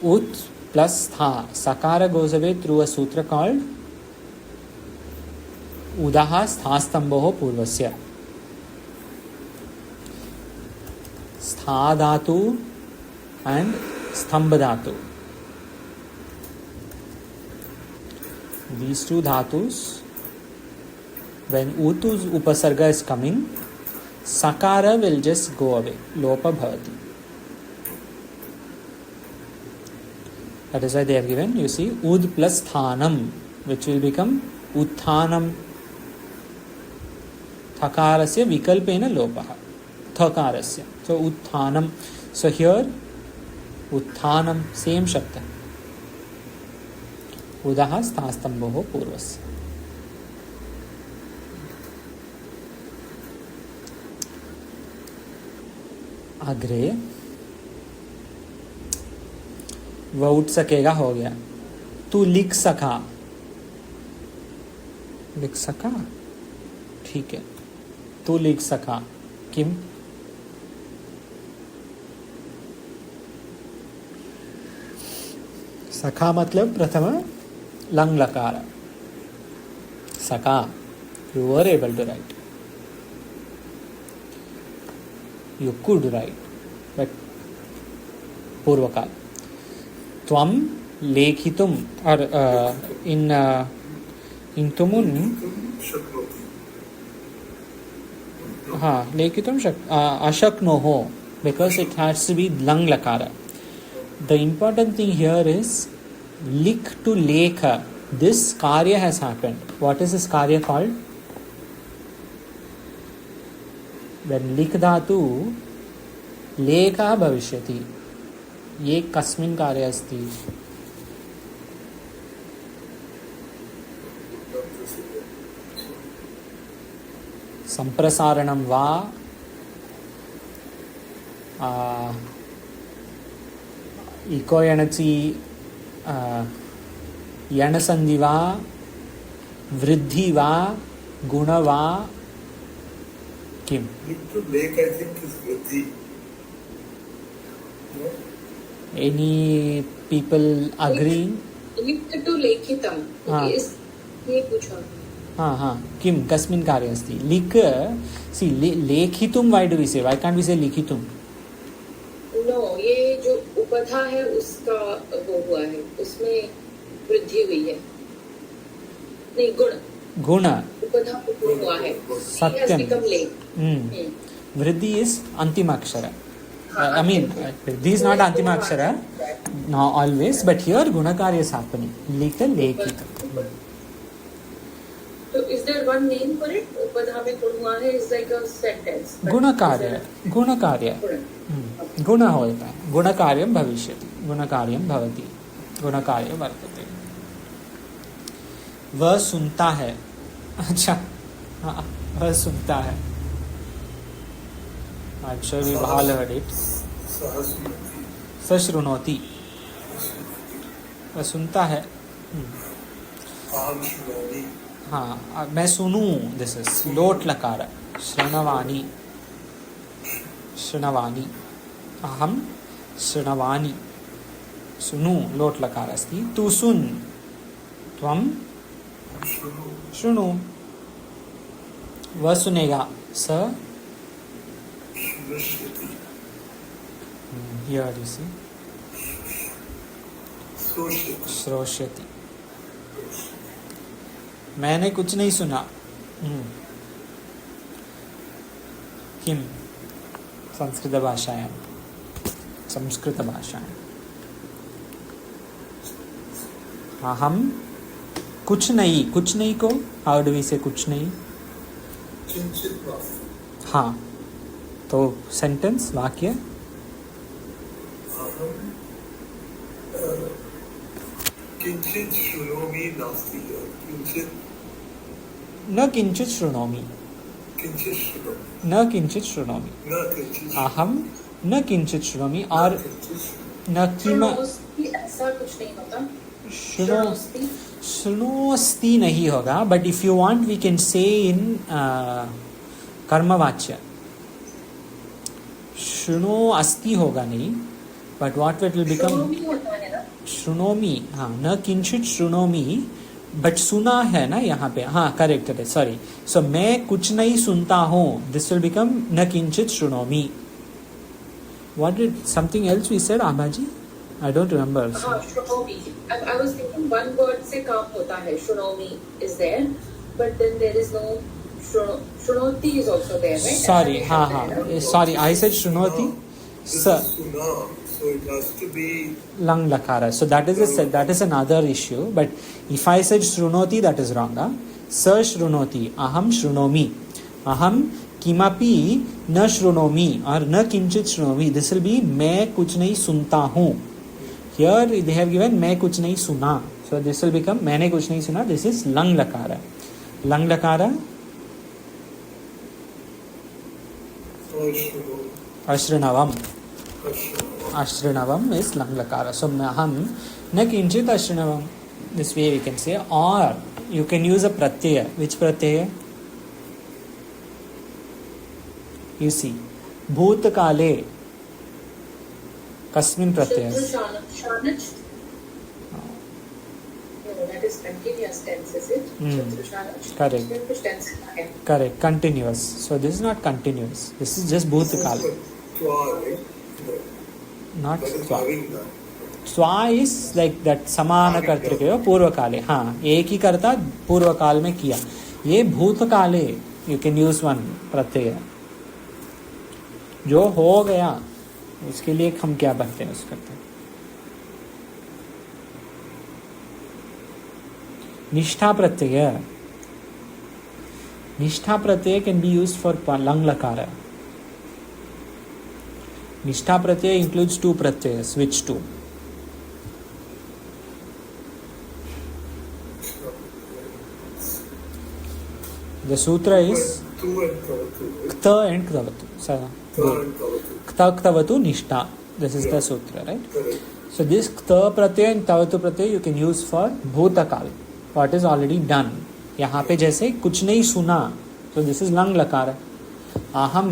Ut plus Tha. Sakara goes away through a sutra called Udaha Sthastambho Purvasya. Stha dhatu and Stambha dhatu. These two dhatus, when Utu's upasarga is coming, Sakara will just go away. Lopa bhavati. That is why they are given, you see, Ud plus Thanam, which will become Utthanam. Thakarasya vikalpena lopaha. Thakarasya. So Utthanam. So here, Utthanam, same shabda. Udaha sthastambho purvasya. अग्रे वह उठ सकेगा हो गया. तू लिख सका. लिख सका, ठीक है. तू लिख सका. किम? सखा मतलब प्रथम लंग लकार. सका, you were able to write. You could write, but पूर्वकाल. त्वम लेखितुम और in तुमुन लेखितुम अशक्नोः, because it has to be lang lakara. The important thing here is lik to lekha. This karya has happened. What is this karya called? When lik dhatu lekha bhavishyati. ये कस्मिन् कार्ये अस्ति? संप्रसारणं वा eco यणचि यणसन्धि वा वृद्धि वा गुण वा किम? Any people agree? लिख to लेखितम. ये पूछो. किम कस्मिन् कार्ये अस्ति? लिख. See, लेखितुम, why do we say? Why can't we say लिखितुम? No, ये जो उपधा है उसका वो हुआ है, उसमें वृद्धि हुई है. नहीं, गुण. उपधा हुआ है. सत्यम. वृद्धि is अंतिम अक्षर. I mean, these not Antima Akshara, no always, but here Gunakarya is happening. Lita Lekita. So is there one name for it? Padhame Kurmane is like a sentence. Gunakarya. Gunakarya. Guna. गुण होता है गुणकार्यम भविष्यति गुणकार्यम भवति गुणकार्य वर्तते वह सुनता है अच्छा हाँ वह सुनता है I'm sure we've all heard it सशृणोति वह सुनता है हाँ मैं सुनूं दिस इज लोट लकार श्रृणवाणी श्रृणवाणी अहम श्रृणवाणी सुनु लोट लकार अस्ति तू सुन त्वं शृणु वह सुनेगा स हियर यू सी श्रोष्यति मैंने कुछ नहीं सुना किम संस्कृत भाषायां हम कुछ नहीं को हाउ डू वी से कुछ नहीं हाँ तो सेंटेंस वाक्य किंचित शृणोमि नास्ति न किंचित शृणोमि न किंचित शृणोमि अहम न किंचित शृणोमि और न किम ऐसा कुछ नहीं होता शृणोस्ति नहीं होगा but if you want we can say in कर्मवाच्य शृणो अस्ति होगा नहीं but what it will become शृणोमि हाँ न किंचित शृणोमि बट सुना है ना यहाँ पे हाँ करेक्ट है सॉरी सो मैं कुछ नहीं सुनता हूँ दिस विल बिकम न किंचित शृणोमि what did something else we said आबाजी I don't remember shrunomi I was thinking one word से काम होता है shrunomi is there but then there is no shrunoti is also there right sorry हाँ sorry I said shrunoti sir so it has to be lang lakara so that is another issue but if I said shrunoti that is wrong sa shrunoti aham shrunomi aham किमपि न शृणोमि और न किंचित शृणोमि this will be मैं कुछ नहीं सुनता हूँ हियर दे हैव गिवन मैं कुछ नहीं सुना सो दिस विल बिकम मैंने कुछ नहीं सुना दिस इज लंग लकार अश्रृणवम इज लंग लकार सो हम न किंचित अश्रृणवम this way we can say और you can use a Pratyaya which Pratyaya You see, भूतकाले कस्मिन् प्रत्ययः that is continuous tense is it correct continuous so this is not continuous this is just bhutakala not swa is like that samana kartrike पूर्वकाले हाँ एक ही कर्ता पूर्वकाल में किया ये भूतकाले you can use one प्रत्यय जो हो गया उसके लिए हम क्या बनते हैं उसका निष्ठा प्रत्यय कैन बी यूज्ड फॉर लंग लकार निष्ठा प्रत्यय इंक्लूड्स टू प्रत्ययस which two the sutra is kta and ktavatu nishtha this is the sutra right so this kta pratyay and tavatu pratyay you can use for bhutakal what is already done यहाँ पे जैसे कुछ नहीं सुना so this is lang lakara aham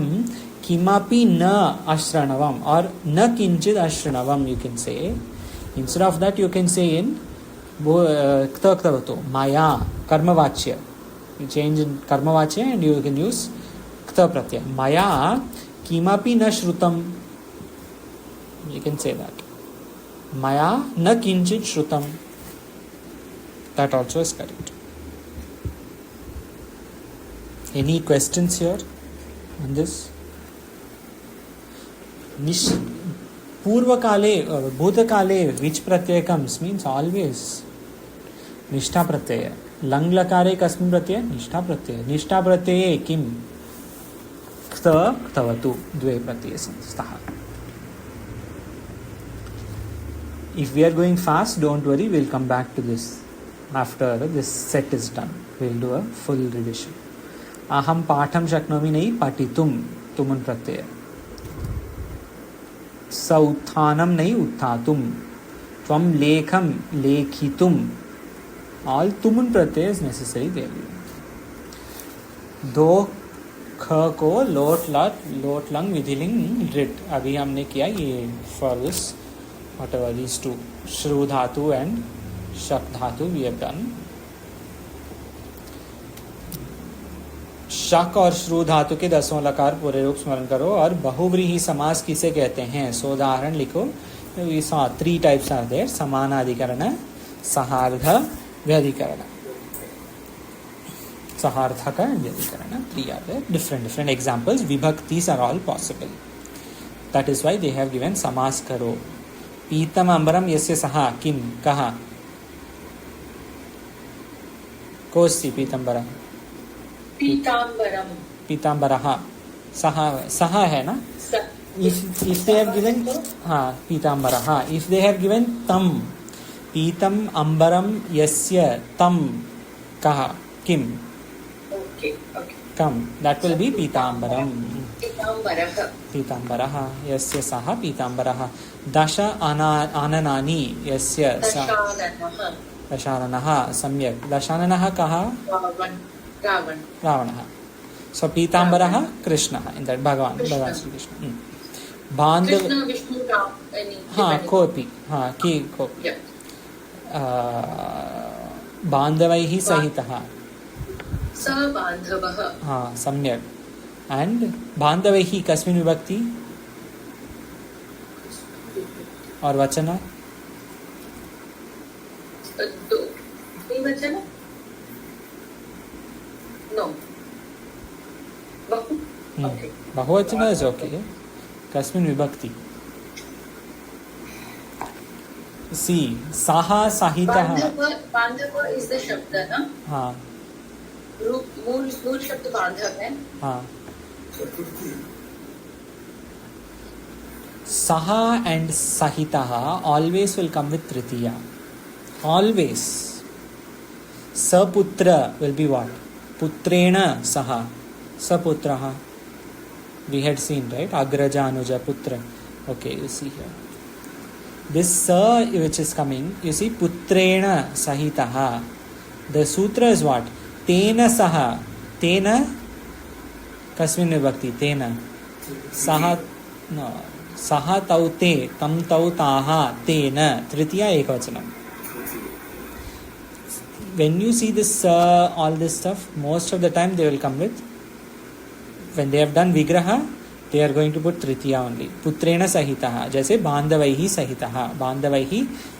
kimapi na ashranvam or na kinchit ashranvam you can say instead of that you can say in kta ktavatu maya karmavachya you change in karmavachya and you can use kta pratyay maya किमपि न श्रुतम you can say that maya न किंचित श्रुतम that also is correct any questions here on this निश पूर्वकाले भूतकाले विच प्रत्यय comes means always निष्ठा प्रत्यय. लङ् लकारे कस्मिन् प्रत्यय? निष्ठा प्रत्यय. निष्ठा प्रत्यये किं? क्त क्तवतु द्वे प्रत्यये स्तः. If we are going fast, don't worry, we'll come back to this after this set is done. We'll do a full revision. Aham patham shaknomi nahi patitum, tumun pratyaya. Sauthanam nahi utthatum. Tvam lekham lekhitum. All tumun pratyaya is necessary there. दो ख को लोट lung विधिलिंग ऋट अभी हमने किया ये for this whatever these two shru dhatu and shak dhatu we have done. शक और श्रु धातु के 10वां लकार पूरे रूप स्मरण करो. और बहुव्रीहि समास किसे कहते हैं? सो उदाहरण लिखो. We saw 3 types are there: समानाधिकरण, सहार्थ, व्यधिकरण. सहार्थक and व्यधिकरण, 3 are there. Different examples. Vibhaktis are all possible. That is why they have given समास करो. पीतम अंबरम यस्य सहा किम कहा? कोस्ति पीतंबरम? पीतांबरम. पीतांबरः सहा है ना? if they have given पीतांबरः. if they have given तम पीतम अंबरम यस्य तम कहा किम? Okay. Come. that will be Pitambaram. पीतांबरः. यस्य सः पीतांबरः. दश आननानि यस्य दशाननः. सम्यक्. दशाननः कः? रावणः. सो पीतांबरः कृष्णः. इन दैट भगवान श्री कृष्ण. कोऽपि कोऽपि. बान्धवैः सहितः. सबान्धवः. सम्यक्. एंड बान्धवैः कस्मिन् विभक्ति? और वचन? वचन? नो. बहुवचन इज ओके. कस्मिन् विभक्ति? सी सः सहितः. बान्धव इज द शब्द ना? हाँ. मूल शब्द बांधव है. हाँ. Saha and Sahitaha always will come with Tritiya. Always. Saputra will be what? Putrena Saha. Saputraha. We had seen, right? Agraja, Anuja, Putra. Okay, you see here. This Sa which is coming, you see, Putrena Sahitaha. The sutra is what? Tena Saha. Tena Kasmin Vibhakti. Tena. Saha. No. सह तौ ते तम तौ ताः तेन. तृतीया एकवचनम. When you see this all this stuff, most of the time they will come with, when they have done vigraha, they are going to put tritiya only. पुत्रेण सहितः. जैसे बान्धवैः सहितः. बान्धवैः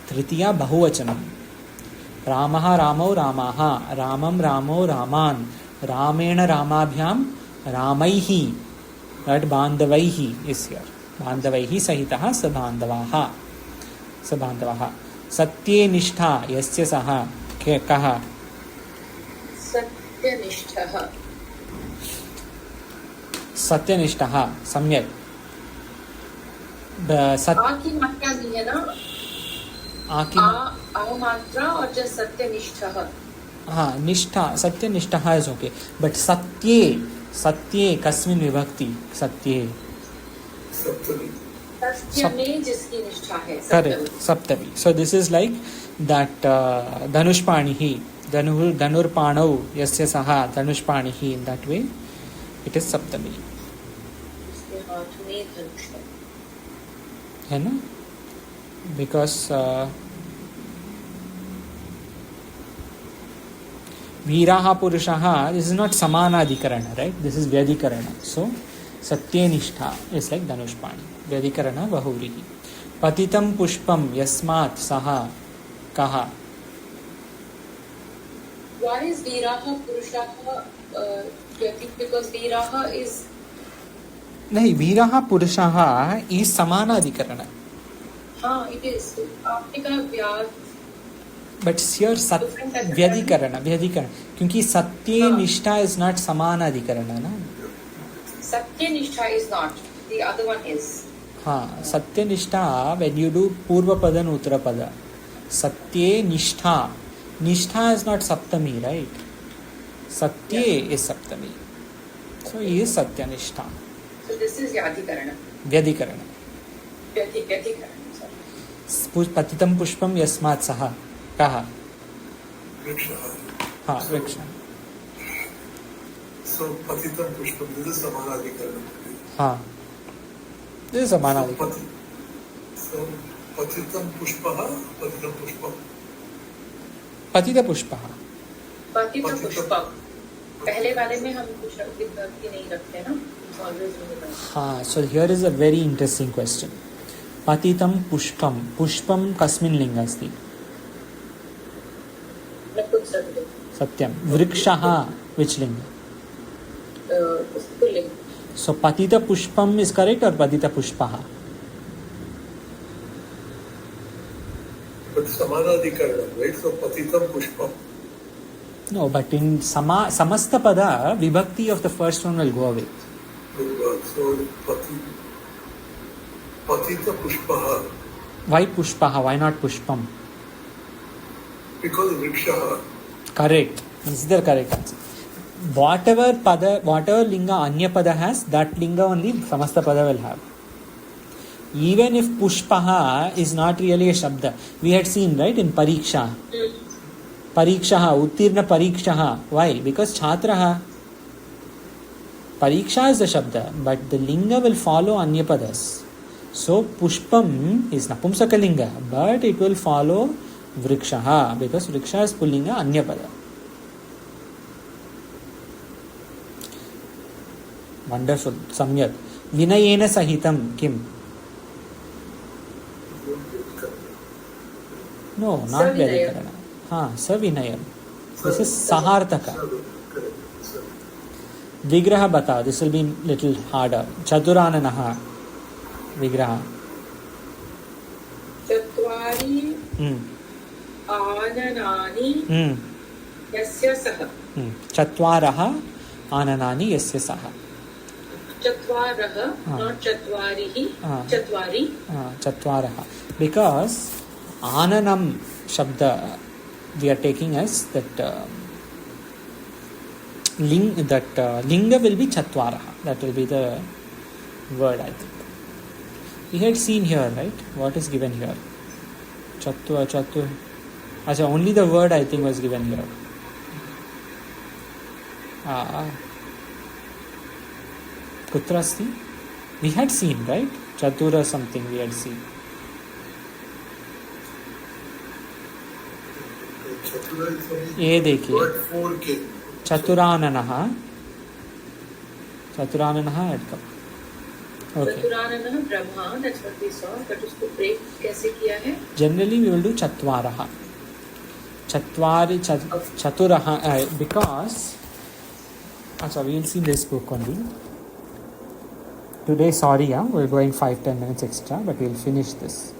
तृतीया बहुवचनम. रामः रामौ रामाः. रामं रामौ रामान्. रामेण रामाभ्याम रामैः. That बान्धवैः is here. बान्धवैः सहितः सबान्धवाः. सत्ये निष्ठा यस्य सः कः? सत्यनिष्ठः. सत्यनिष्ठः. सम्यक्. आ की मात्रा नहीं है ना? आ मात्रा और जो सत्यनिष्ठः. हाँ, निष्ठा सत्यनिष्ठः इज ओके. बट सत्ये कस्मिन् विभक्ति? सत्ये सत्य में जिसकी निष्ठा है. करेक्ट. सप्तमी. So this is like that धनुष्पाणिः. धनुर्पाणौ यस्य सः धनुष्पाणिः. In that way it is सप्तमी. है ना? बिकॉज वीराः पुरुषः, दिस इज नॉट समानाधिकरण, राइट? दिस इज व्यधिकरण. सो सत्यनिष्ठा इज लाइक धनुष्पाणि. व्यधिकरण बहुव्रीहि. पतितं पुष्पं यस्मात् सः कः? Why is Viraha Purushaha? Because Viraha is नहीं, वीरः पुरुषः इज समानाधिकरण. हाँ, it is. आपने कहा व्याज. बट हियर व्यधिकरण क्योंकि सत्ये हाँ. निष्ठा इज नॉट समानाधिकरण ना. सत्यनिष्ठा is not. The other one is. हाँ, सत्य निष्ठा when you do पूर्व पद and उत्तर पद. सत्ये निष्ठा. निष्ठा is not सप्तमी, right? सत्ये is Saptami. So he is सत्यनिष्ठा. So this is याधिकरण. व्यधिकरण. व्यधिकरण. पतितं पुष्पं यस्मात् सः कः? वृक्षः. हाँ, वृक्ष. So patitam pushpam, this is समानाधिकरण. हाँ, this is समानाधिकरण. So patitam pushpah, patitam pushpam. पतित पुष्पः. पतित पुष्पम. पहले वाले में हम कुछ विभक्ति नहीं रखते ना. Always universal. हाँ, so here is a very interesting question. पतितं पुष्पं. पुष्पं कस्मिन् लिङ्गे अस्ति? नपुंसकलिङ्ग. सत्यं. वृक्षः which लिङ्ग? पुल्लिङ्ग. So patita pushpam is correct or patita pushpaha? But samanadhikaranam, right? So patitam pushpam. No, but in samasta pada, vibhakti of the first one will go away. So patita pushpaha. Why pushpaha? Why not pushpam? Because vrikshaha. Correct. This is the correct answer. Whatever pada, whatever linga anya pada has, that linga only samasta pada will have. Even if pushpaha is not really a shabda. We had seen, right, in pariksha. Parikshaha, uttirna parikshaha. Why? Because chhatraha. Pariksha is the shabda, but the linga will follow anya padas. So pushpam is napumsaka linga, but it will follow vrikshaha, because vriksha is pullinga anya pada. Wonderful. Samyak. Vinayena sahitam kim? No, not Vyadikarana. हाँ, सविनयम. This is sahartaka. Vigraha bata. This will be little harder. Chaturananaha. Vigraha. चत्वारि आननानि यस्य सः. चत्वारः आननानि यस्य सः. चत्वारः, not चत्वारिः. चत्वारि. चत्वारः. Because ananam shabda we are taking as that linga will be chatvaraha. That will be the word, I think. We had seen here, right? What is given here? Chatu. Achha, only the word I think was given here. Kutra asti? We had seen, right? Chatura something we had seen. ये देखिए चतुराननः add कर. चतुराननः Brahma, that's what we saw, but उसको break कैसे किया है? Generally we will do चत्वारः. चतुरः because अच्छा, we will see this book only today. Sorry, we're going 5-10 minutes extra, but we'll finish this.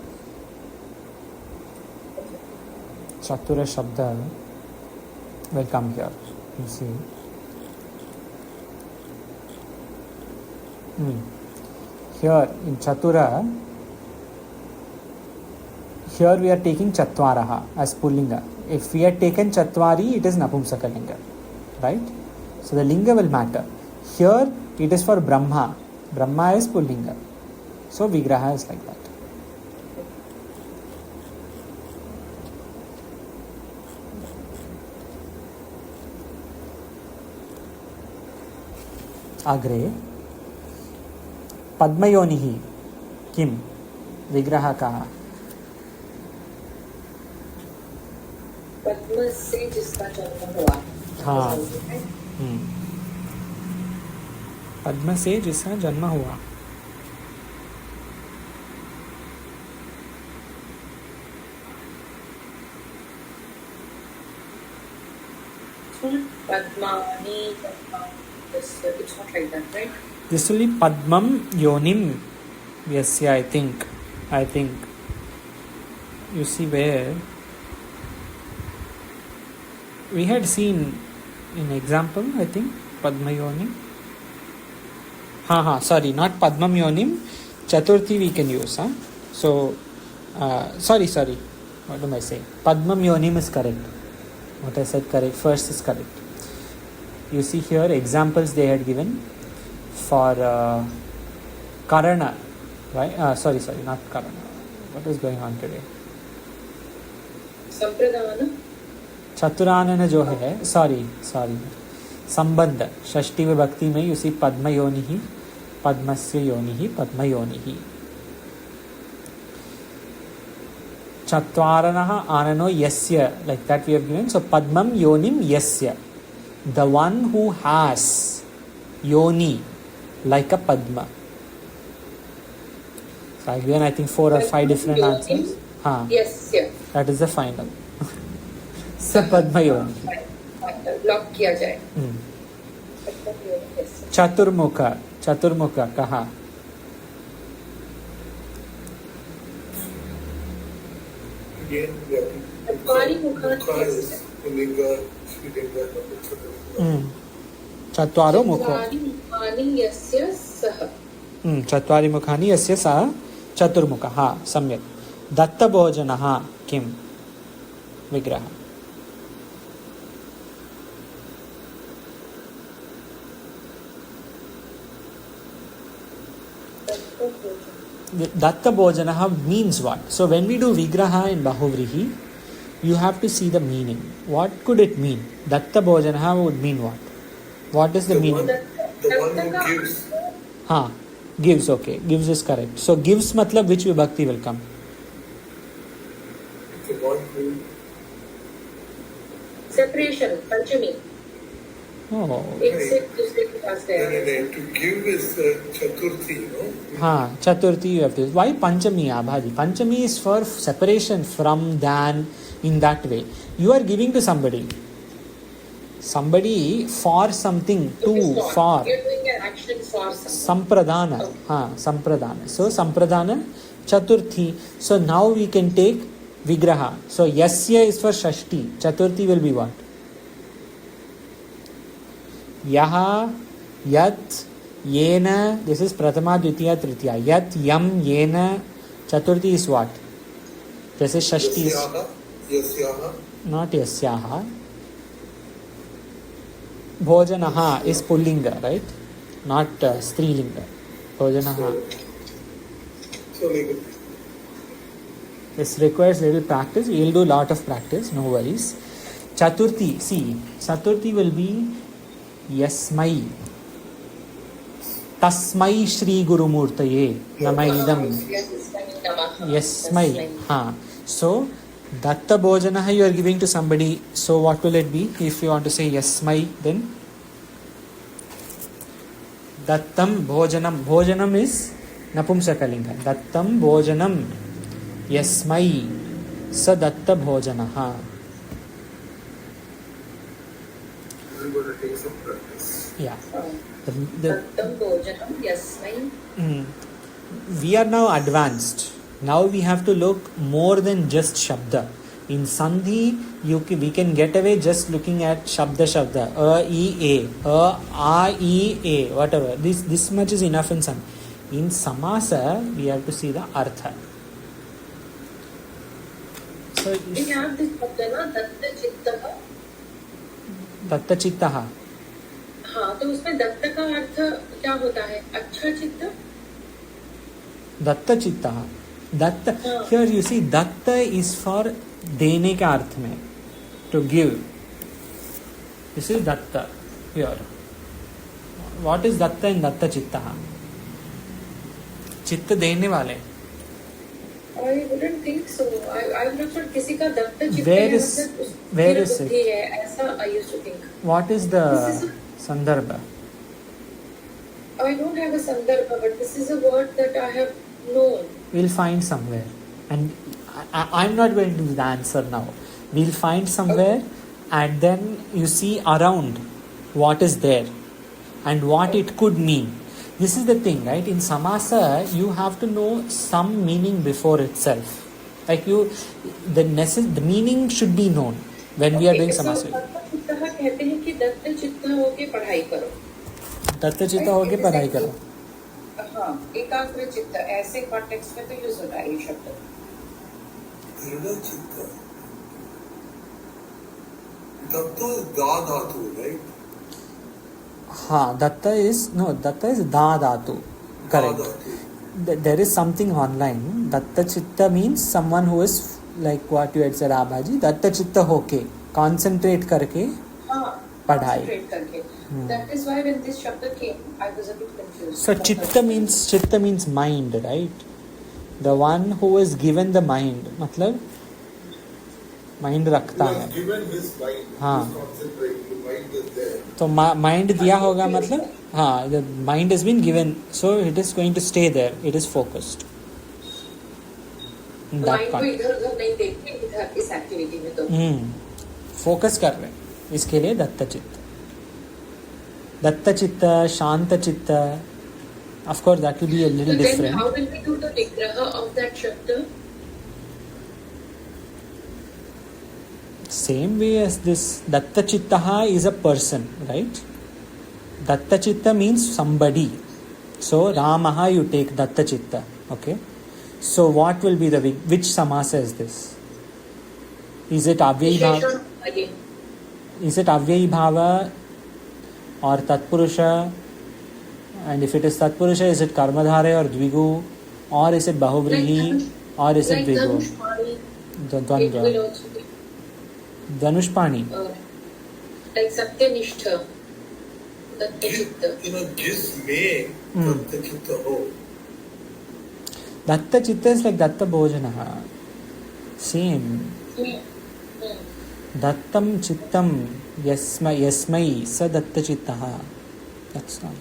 Chatura Shabda will come here. You see. Here in Chatura, here we are taking Chatvaraha as Pullinga. If we had taken Chatvari, it is Napumsakalinga. Right? So the Linga will matter. Here it is for Brahma. Brahma is Pullinga. So Vigraha is like that. अग्रे पद्मयोनिः किम विग्रह कः? पद्म से जिसका जन्म हुआ. हाँ. पद्म से जिसका जन्म हुआ. पद्मानी. It's not like that, right? This will be Padmam Yonim. Yes, yeah, I think. You see where we had seen in example, I think, Padma Yonim. Sorry, not Padmam Yonim. Chaturthi we can use. So, sorry. What am I saying? Padmam Yonim is correct. What I said correct. First is correct. You see here examples they had given for Karana. Right? Sorry, not Karana. What is going on today? संप्रदान चतुरानन जो है sorry संबंध षष्ठी विभक्ति में you see पद्म योनि पद्मस्य योनि पद्म योनि चत्वारनः आननो यस्य like that we have given. So padmam yonim yasya, the one who has yoni like a padma. So I given I think 4 or 5 different answers. Yes, yeah. That is the final. Padma Yoni. Block किया जाए. चतुर्मुख कहा. Again, चत्वारो मुखो. चत्वारि मुखानि यस्य सः चतुर्मुखः. सम्यक्. दत्तभोजनः किं विग्रह. Datta means what? So when we do Vigraha in Bahuvrihi, you have to see the meaning. What could it mean? Datta would mean what? What is the meaning? The one who gives. Gives, okay. Gives is correct. So gives matlab which vibhakti will come? The one who. Separation, Panchami. Oh. To give is Chaturthi, no? Chaturthi you have to. Why Panchami, Abhadi? Panchami is for separation from, than, in that way. You are giving to somebody. Somebody for something, to, for. You're doing an action for something. Sampradana. Okay. Sampradana. So Sampradana, Chaturthi. So now we can take Vigraha. So Yasya is for Shashti. Chaturthi will be what? Yaha, Yat, Yena. This is Prathama, Dvitiya, Tritiya. Yat, Yam, Yena. Chaturthi is what? This is Shashti. Yasyaha. Not Yasyaha. Bhojanaha is Pullinga, right? Not Strilinga. Bhojanaha. So like This requires little practice. We will do lot of practice, no worries. Chaturthi, see, Chaturthi will be Yasmai. Tasmai Shri Guru Murtaye Namaidam. Yasmai. So, Datta Bhojanaha you are giving to somebody. So, what will it be? If you want to say Yasmai, then Dattam Bhojanam. Bhojanam is Napumsakalinga. Dattam Bhojanam Yasmai Sa Datta Bhojanaha. I'm going to take some practice. Yeah. Dattam Bhojanam Yasmai. We are now advanced. Now we have to look more than just Shabda. In Sandhi, we can get away just looking at Shabda. A, E, A. A, E, A. Whatever. This much is enough in Sandhi. In Samasa, we have to see the Artha. So, We have this Shabda, Datta Chittaha. Datta Chittaha. हाँ तो उसमें दत्त का अर्थ क्या होता है? अच्छा चित्त. Datta Chittaha. Datta. Here you see, Datta is for देने के अर्थ में, to give. This is Datta here. What is Datta in Datta Chittaha? चित्त देने वाले. I wouldn't think so. I'm not sure किसी का दत्त चित्त Where is it? है ऐसा I used to think. What is the Sandarbha? I don't have a Sandarbha, but this is a word that I have known. We'll find somewhere. And I'm not going to give the answer now. We'll find somewhere and then you see around what is there and what it could mean. This is the thing, right? In samasa, you have to know some meaning before itself. Like the meaning should be known when we are doing samasa. चित्तः कहते हैं कि दत्त चित्त होके पढ़ाई करो. दत्त चित्त होके पढ़ाई करो. हाँ, एकाग्र चित्त ऐसे कॉन्टेक्स्ट में तो यूज होता है ये शब्द. दृढ़ चित्त. दत्त दा धातु, right? हाँ, datta is da dhatu. Correct. There is something online. Datta chitta means someone who is like what you had said, Abhaji. Datta chitta hoke, concentrate करके पढ़ाई. Concentrate करके. That is why when this shabd came, I was a bit confused. So chitta means mind, right? The one who is given the mind, मतलब mind रखता है. Given his mind, हाँ. his concentrating, the mind is there. तो mind दिया होगा मतलब हाँ, the mind has been given, so it is going to stay there. It is focused. In that mind को context. इधर उधर नहीं देखते इधर इस एक्टिविटी में तो. फोकस कर रहे हैं. इसके लिए दत्त चित्त, शांत चित्त. Of course, that will be a little So then different. how will we do the vigraha of that shabd? Same way as this, datta chittaha is a person, right? Datta chitta means somebody. So Ramaha, you take datta chitta. Okay. So what will be which samasa is this? Is it avyayi bhava? Again. Is it avyayi bhava or tatpurusha? And if it is tatpurusha, is it karmadhare or dvigu? Or is it bahuvrihi? Or is it dvigu? It will also be Dhanushpani. like Satyaniष्ठ, Datta Chitta. जिसमें दत्त चित्त हो. Datta chitta is like datta bhojanaha. Same. Dattam chittam yasmai sa datta chittaha. That's all.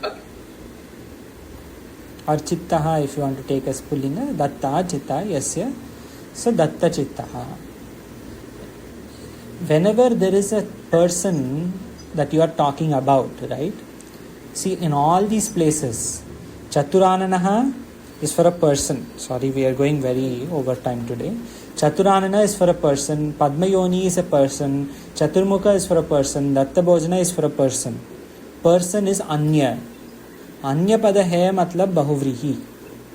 Okay. Or chittaha, if you want to take as pullinga, datta chitta yasya sa datta chittaha. Whenever there is a person that you are talking about, right? See, in all these places, Chaturananaha is for a person. Sorry, we are going very over time today. Chaturanana is for a person. Padmayoni is a person. Chaturmukha is for a person. Dattabhojana is for a person. Person is Anya. Anya pada hai matlab bahuvrihi.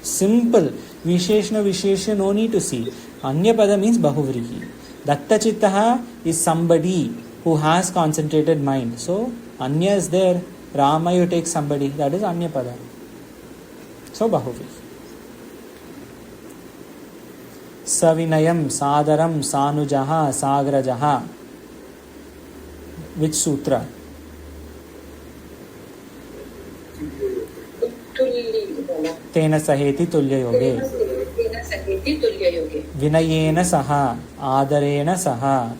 Simple. Visheshna, no need to see. Anya pada means bahuvrihi. Datta chittaha is somebody who has concentrated mind. So, Anya is there. Rama, you take somebody. That is Anya pada. So, bahuvrihi. Savinayam, Sadaram, Sanujaha, Sagrajaha. Which sutra? Tena Saheti Tulya Yoge. Tena Saheti Tulya Yoge. Vinayena Saha, Adarena Saha,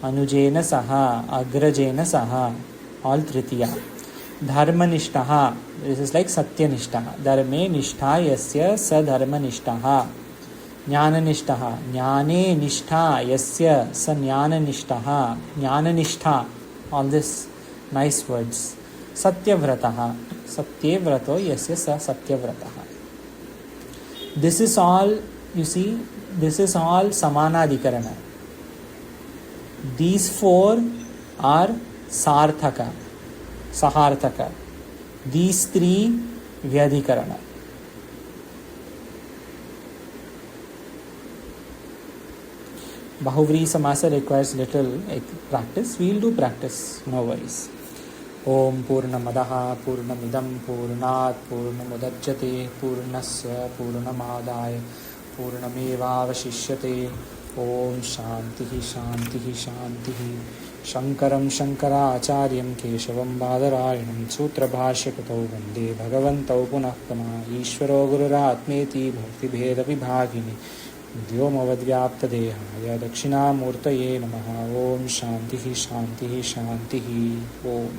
Anujena Saha, Agrajena Saha. All Tritiya. Dharma Nishtaha. This is like Satya Nishtaha. Dharme Nishtha Yasya Sa Dharma Nishtaha. Jnana Nishtaha. Jnane Nishtha Yasya Sa Jnana Nishtaha. Jnana Nishtha. All this nice words. Satyavrataha. Satyavrato Yasya Sa Satyavrataha. This is all, you see, this is all Samanadikarana. These four are Sarthaka, Saharthaka. These three Vyadhikarana. Bahuvri Samasa requires little practice. We will do practice, no worries. Om Purnamadaha Purnamidam Purnat Purnamudachyate Purnasya Purnamadaya Purnamevavashishyate. Om Shantihi Shantihi Shantihi. Shankaram Shankaracharyam Keshavam Badarayanam Sutra Bhashyakatau Vande Bhagavantau Punah Puna Ishvaro Gururatmeti Bhakti Bheda Vibhagini Vyomavadvyaptadeha Dakshina Murtaye Namaha. Om Shantihi Shantihi Shantihi. Om